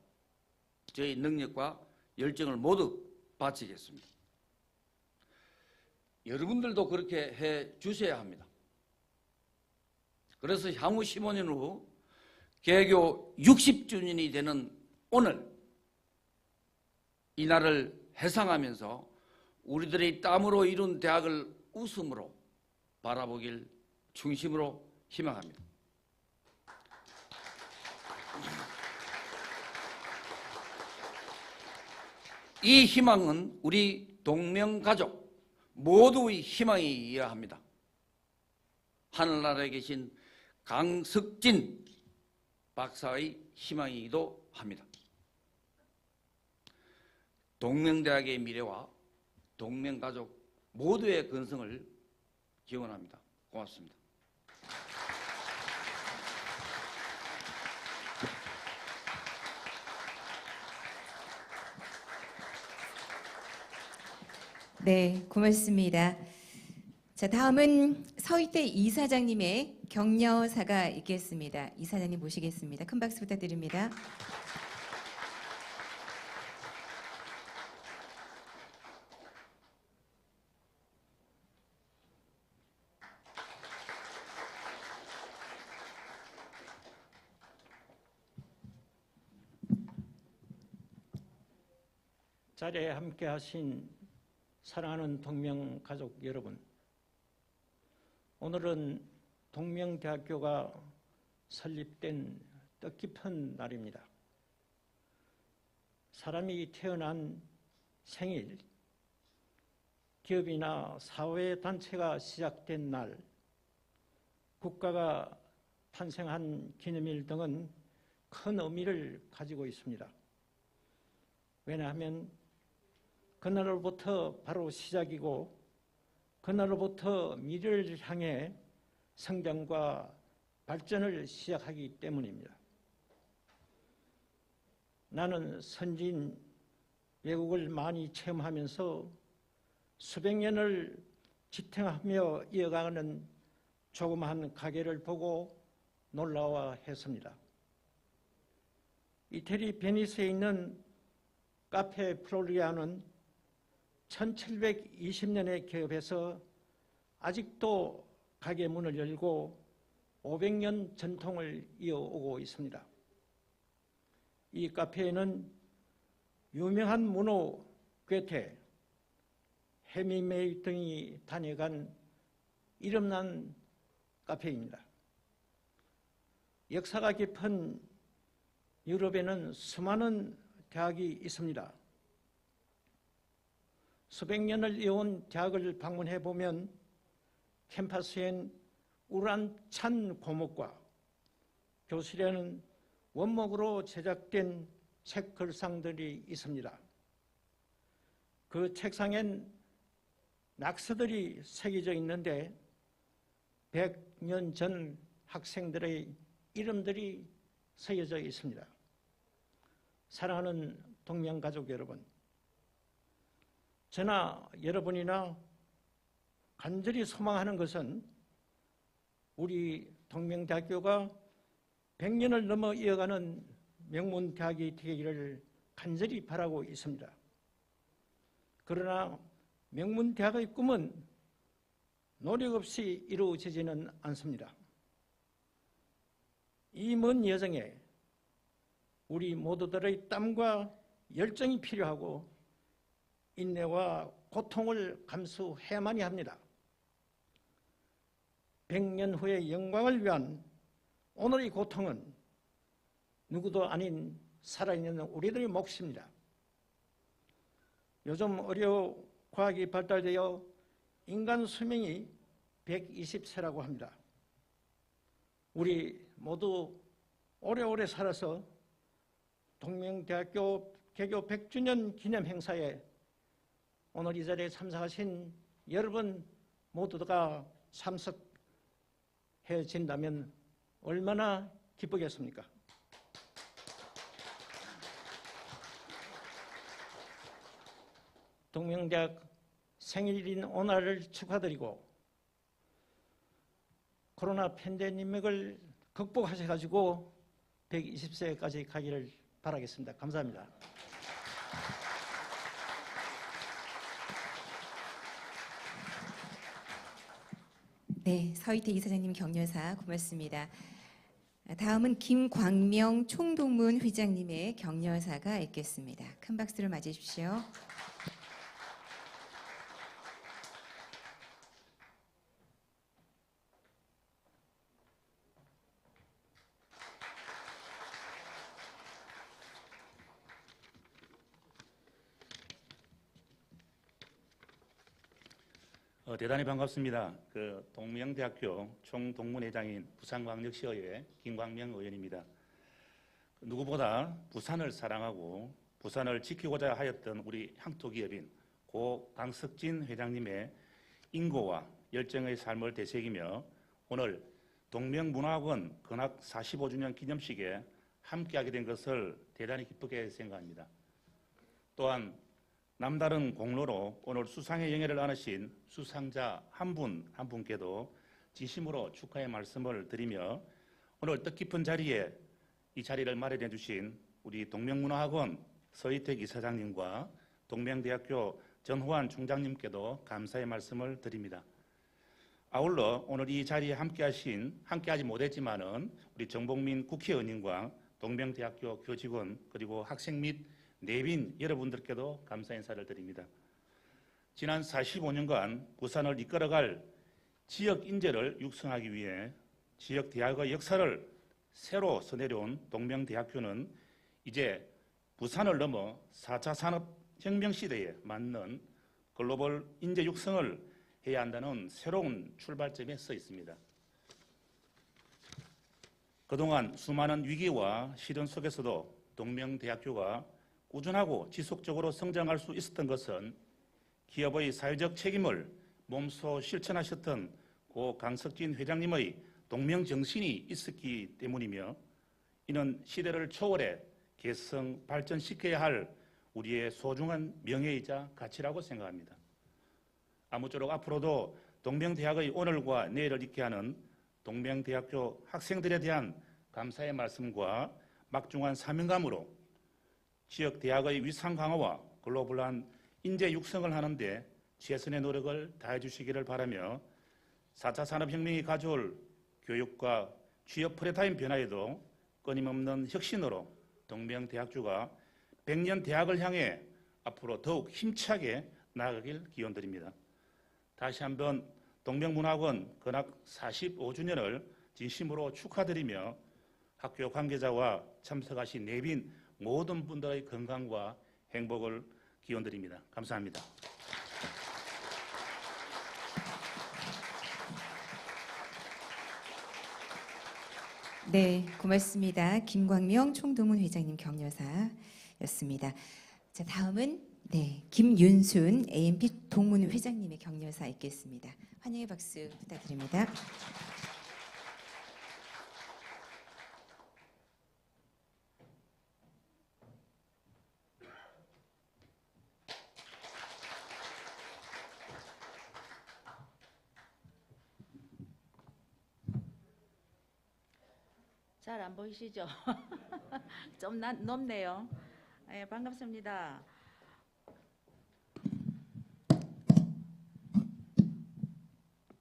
저희 능력과 열정을 모두 바치겠습니다. 여러분들도 그렇게 해 주셔야 합니다. 그래서 향후 15년 후 개교 60주년이 되는 오늘 이 날을 해상하면서 우리들의 땀으로 이룬 대학을 웃음으로 바라보길 중심으로 희망합니다. 이 희망은 우리 동명가족 모두의 희망이어야 합니다. 하늘나라에 계신 강석진 박사의 희망이기도 합니다. 동명대학의 미래와 동명가족 모두의 건승을 기원합니다. 고맙습니다. 네, 고맙습니다. 자, 다음은 서희태 이사장님의 격려사가 있겠습니다. 이사장님 모시겠습니다. 큰 박수 부탁드립니다. 자리에 함께 하신 사랑하는 동명가족 여러분, 오늘은 동명대학교가 설립된 뜻깊은 날입니다. 사람이 태어난 생일, 기업이나 사회단체가 시작된 날, 국가가 탄생한 기념일 등은 큰 의미를 가지고 있습니다. 왜냐하면 그날로부터 바로 시작이고 그날로부터 미래를 향해 성장과 발전을 시작하기 때문입니다. 나는 선진 외국을 많이 체험하면서 수백 년을 지탱하며 이어가는 조그마한 가게를 보고 놀라워했습니다. 이태리 베니스에 있는 카페 플로리아는 1720년에 개업해서 아직도 가게 문을 열고 500년 전통을 이어오고 있습니다. 이 카페에는 유명한 문호 괴테, 헤미메이 등이 다녀간 이름난 카페입니다. 역사가 깊은 유럽에는 수많은 대학이 있습니다. 수백 년을 이어온 대학을 방문해 보면 캠퍼스엔 우란찬 고목과 교실에는 원목으로 제작된 책 글상들이 있습니다. 그 책상엔 낙서들이 새겨져 있는데 100년 전 학생들의 이름들이 새겨져 있습니다. 사랑하는 동명가족 여러분, 저나 여러분이나 간절히 소망하는 것은 우리 동명대학교가 100년을 넘어 이어가는 명문대학이 되기를 간절히 바라고 있습니다. 그러나 명문대학의 꿈은 노력 없이 이루어지지는 않습니다. 이 먼 여정에 우리 모두들의 땀과 열정이 필요하고 인내와 고통을 감수해야만이 합니다. 100년 후의 영광을 위한 오늘의 고통은 누구도 아닌 살아있는 우리들의 몫입니다. 요즘 의료 과학이 발달되어 인간 수명이 120세라고 합니다. 우리 모두 오래오래 살아서 동명대학교 개교 100주년 기념 행사에 오늘 이 자리에 참석하신 여러분 모두가 참석해진다면 얼마나 기쁘겠습니까? 동명대학 생일인 오늘을 축하드리고 코로나 팬데믹을 극복하셔가지고 120세까지 가기를 바라겠습니다. 감사합니다. 네, 서희태 이사장님 격려사 고맙습니다. 다음은 김광명 총동문 회장님의 격려사가 있겠습니다. 큰 박수로 맞이해 주십시오. 대단히 반갑습니다. 동명대학교 총동문회장인 부산광역시의회 김광명 의원입니다. 누구보다 부산을 사랑하고 부산을 지키고자 하였던 우리 향토기업인 고 강석진 회장님의 인고와 열정의 삶을 되새기며 오늘 동명문화학원 근학 45주년 기념식에 함께하게 된 것을 대단히 기쁘게 생각합니다. 또한 남다른 공로로 오늘 수상의 영예를 안으신 수상자 한 분 한 분께도 진심으로 축하의 말씀을 드리며 오늘 뜻깊은 자리에 이 자리를 마련해 주신 우리 동명문화학원 서희택 이사장님과 동명대학교 전호환 총장님께도 감사의 말씀을 드립니다. 아울러 오늘 이 자리에 함께하지 못했지만은 우리 정봉민 국회의원님과 동명대학교 교직원 그리고 학생 및 내빈 여러분들께도 감사 인사를 드립니다. 지난 45년간 부산을 이끌어갈 지역 인재를 육성하기 위해 지역 대학의 역사를 새로 써내려온 동명대학교는 이제 부산을 넘어 4차 산업혁명 시대에 맞는 글로벌 인재 육성을 해야 한다는 새로운 출발점에 서 있습니다. 그동안 수많은 위기와 시련 속에서도 동명대학교가 꾸준하고 지속적으로 성장할 수 있었던 것은 기업의 사회적 책임을 몸소 실천하셨던 고 강석진 회장님의 동명정신이 있었기 때문이며 이는 시대를 초월해 개성 발전시켜야 할 우리의 소중한 명예이자 가치라고 생각합니다. 아무쪼록 앞으로도 동명대학의 오늘과 내일을 있게 하는 동명대학교 학생들에 대한 감사의 말씀과 막중한 사명감으로 지역 대학의 위상 강화와 글로벌한 인재 육성을 하는 데 최선의 노력을 다해 주시기를 바라며 4차 산업혁명이 가져올 교육과 취업 프레타임 변화에도 끊임없는 혁신으로 동명대학교가 100년 대학을 향해 앞으로 더욱 힘차게 나아가길 기원드립니다. 다시 한번 동명문화학원 근학 45주년을 진심으로 축하드리며 학교 관계자와 참석하신 내빈 모든 분들의 건강과 행복을 기원드립니다. 감사합니다. 네, 고맙습니다. 김광명 총동문 회장님 격려사였습니다. 자, 다음은 김윤순 AMP 동문 회장님의 격려사 있겠습니다. 환영의 박수 부탁드립니다. 잘 안 보이시죠? 좀 높네요. 예, 반갑습니다.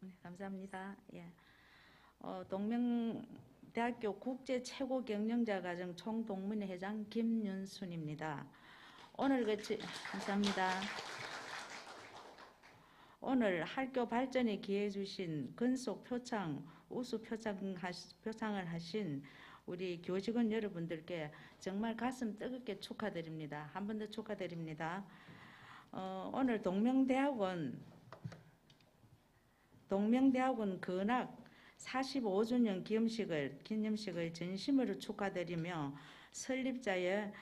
네, 감사합니다. 예. 동명대학교 국제 최고 경영자 과정 총동문회장 김윤순입니다. 감사합니다. 오늘 학교 발전에 기여해 주신 근속 표창, 우수 표창을 하신 우리 교직원 여러분들께 정말 가슴 뜨겁게 축하드립니다. 한 번 더 축하드립니다. 오늘 동명대학원 근학 45주년 기념식을 진심으로 축하드리며 설립자의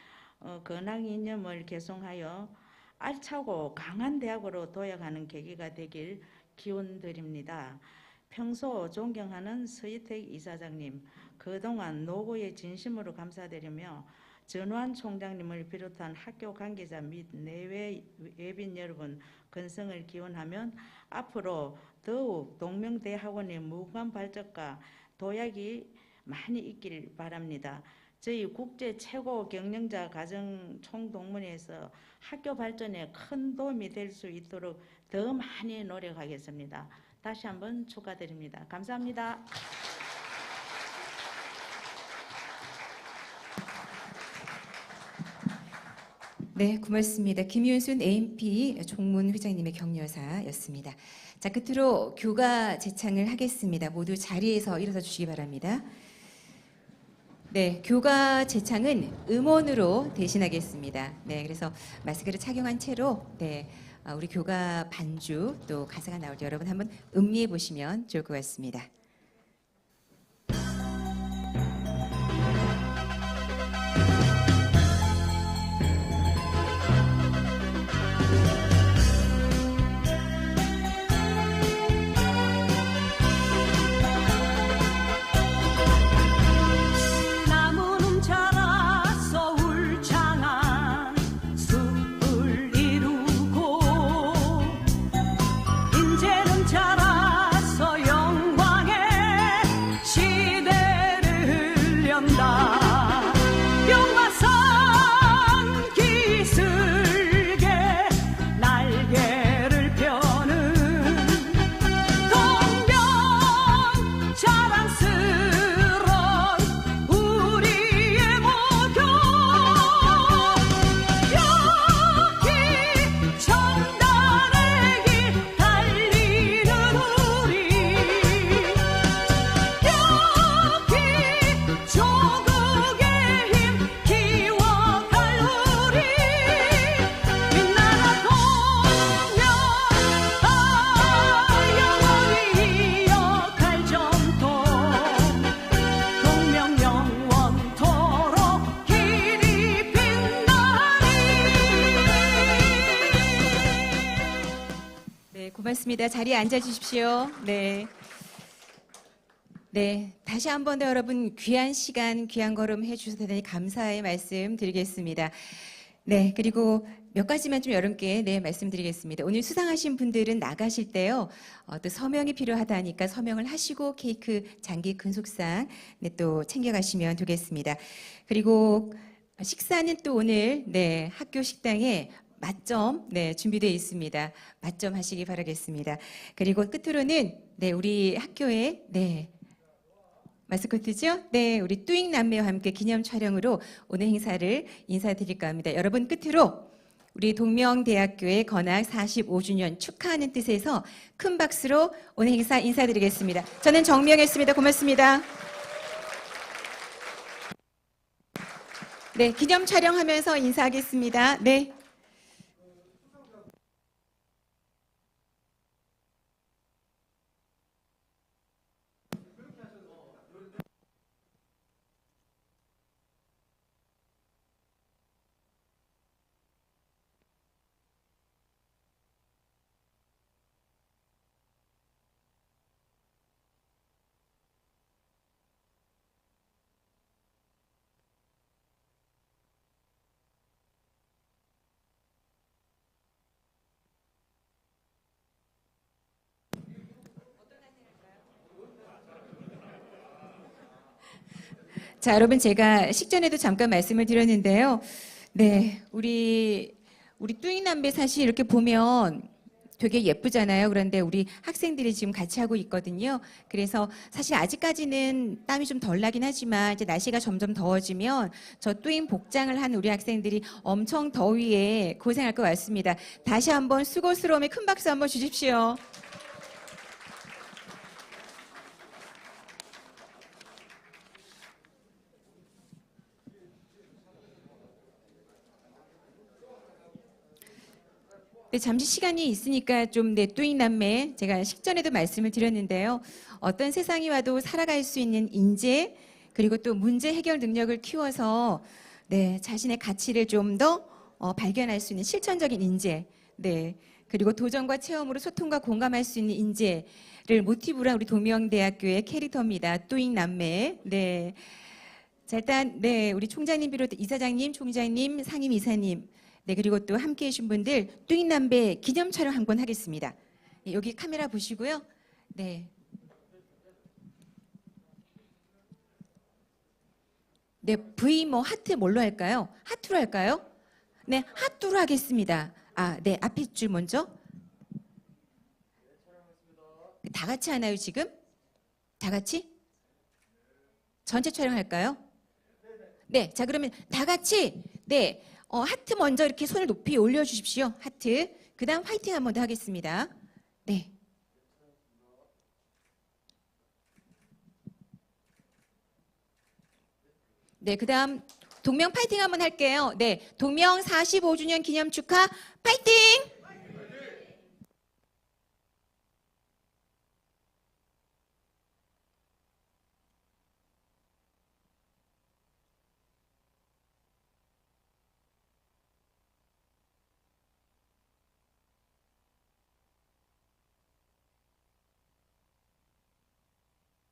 근학 이념을 개송하여 알차고 강한 대학으로 도약하는 계기가 되길 기원드립니다. 평소 존경하는 서희택 이사장님, 그동안 노고에 진심으로 감사드리며 전환 총장님을 비롯한 학교 관계자 및 내외 외빈 여러분 건승을 기원하면 앞으로 더욱 동명대학원의 무궁한 발전과 도약이 많이 있길 바랍니다. 저희 국제 최고 경영자 가정 총동문회에서 학교 발전에 큰 도움이 될 수 있도록 더 많이 노력하겠습니다. 다시 한번 축하드립니다. 감사합니다. 네, 고맙습니다. 김윤순 AMP 종문 회장님의 격려사였습니다. 자, 끝으로 교가 제창을 하겠습니다. 모두 자리에서 일어서 주시기 바랍니다. 네, 교가 제창은 음원으로 대신하겠습니다. 네, 그래서 마스크를 착용한 채로 우리 교가 반주 또 가사가 나올 때 여러분 한번 음미해 보시면 좋을 것 같습니다. 나무는 자라서 울창한 숲을 이루고 인재는 자라서 영광의 시대를 연다. 용화산 기슭에 날개를 펴는 동명 자랑스러운 우리의 모교 여기 정단의 길 달리는 우리 여기 조국의 힘 기억할 우리 빛나라 동명 영원히 이어갈 전통 동명 영원토록 길이 빛나리. 네, 고맙습니다. 자리에 앉아 주십시오. 네. 네, 다시 한 번 더 여러분 귀한 시간, 귀한 걸음 해주셔서 대단히 감사의 말씀 드리겠습니다. 네, 그리고 몇 가지만 좀 여러분께 말씀드리겠습니다. 오늘 수상하신 분들은 나가실 때요, 또 서명이 필요하다니까 서명을 하시고 케이크, 장기, 근속상 또 챙겨가시면 되겠습니다. 그리고 식사는 또 오늘 학교 식당에 맛점 준비되어 있습니다. 맛점 하시기 바라겠습니다. 그리고 끝으로는 우리 학교에 마스코트죠? 네, 우리 뚜잉 남매와 함께 기념 촬영으로 오늘 행사를 인사드릴까 합니다. 여러분 끝으로 우리 동명대학교의 건학 45주년 축하하는 뜻에서 큰 박수로 오늘 행사 인사드리겠습니다. 저는 정미영이었습니다. 고맙습니다. 네, 기념 촬영하면서 인사하겠습니다. 네. 자, 여러분 제가 식전에도 잠깐 말씀을 드렸는데요. 네, 우리 뚜잉 남매 사실 이렇게 보면 되게 예쁘잖아요. 그런데 우리 학생들이 지금 같이 하고 있거든요. 그래서 사실 아직까지는 땀이 좀 덜 나긴 하지만 이제 날씨가 점점 더워지면 저 뚜잉 복장을 한 우리 학생들이 엄청 더위에 고생할 것 같습니다. 다시 한번 수고스러움에 큰 박수 한번 주십시오. 네, 잠시 시간이 있으니까 좀 뚜잉 남매 제가 식전에도 말씀을 드렸는데요. 어떤 세상이 와도 살아갈 수 있는 인재 그리고 또 문제 해결 능력을 키워서 자신의 가치를 좀 더 발견할 수 있는 실천적인 인재 그리고 도전과 체험으로 소통과 공감할 수 있는 인재를 모티브로 한 우리 동명대학교의 캐릭터입니다. 뚜잉 남매. 자, 일단 우리 총장님 비롯 이사장님, 총장님, 상임 이사님 그리고 또 함께해 주신 분들 뚜잉 남매 기념 촬영 한 번 하겠습니다. 여기 카메라 보시고요. 네, V 뭐 하트 뭘로 할까요? 하트로 할까요? 네, 하트로 하겠습니다. 아, 네, 앞에 줄 먼저. 다 같이 하나요, 지금? 다 같이? 전체 촬영할까요? 네, 자 그러면 다 같이 네, 하트 먼저 이렇게 손을 높이 올려주십시오. 하트. 그 다음 화이팅 한 번 더 하겠습니다. 네. 네, 그 다음 동명 파이팅 한번 할게요. 네, 동명 45주년 기념 축하 파이팅!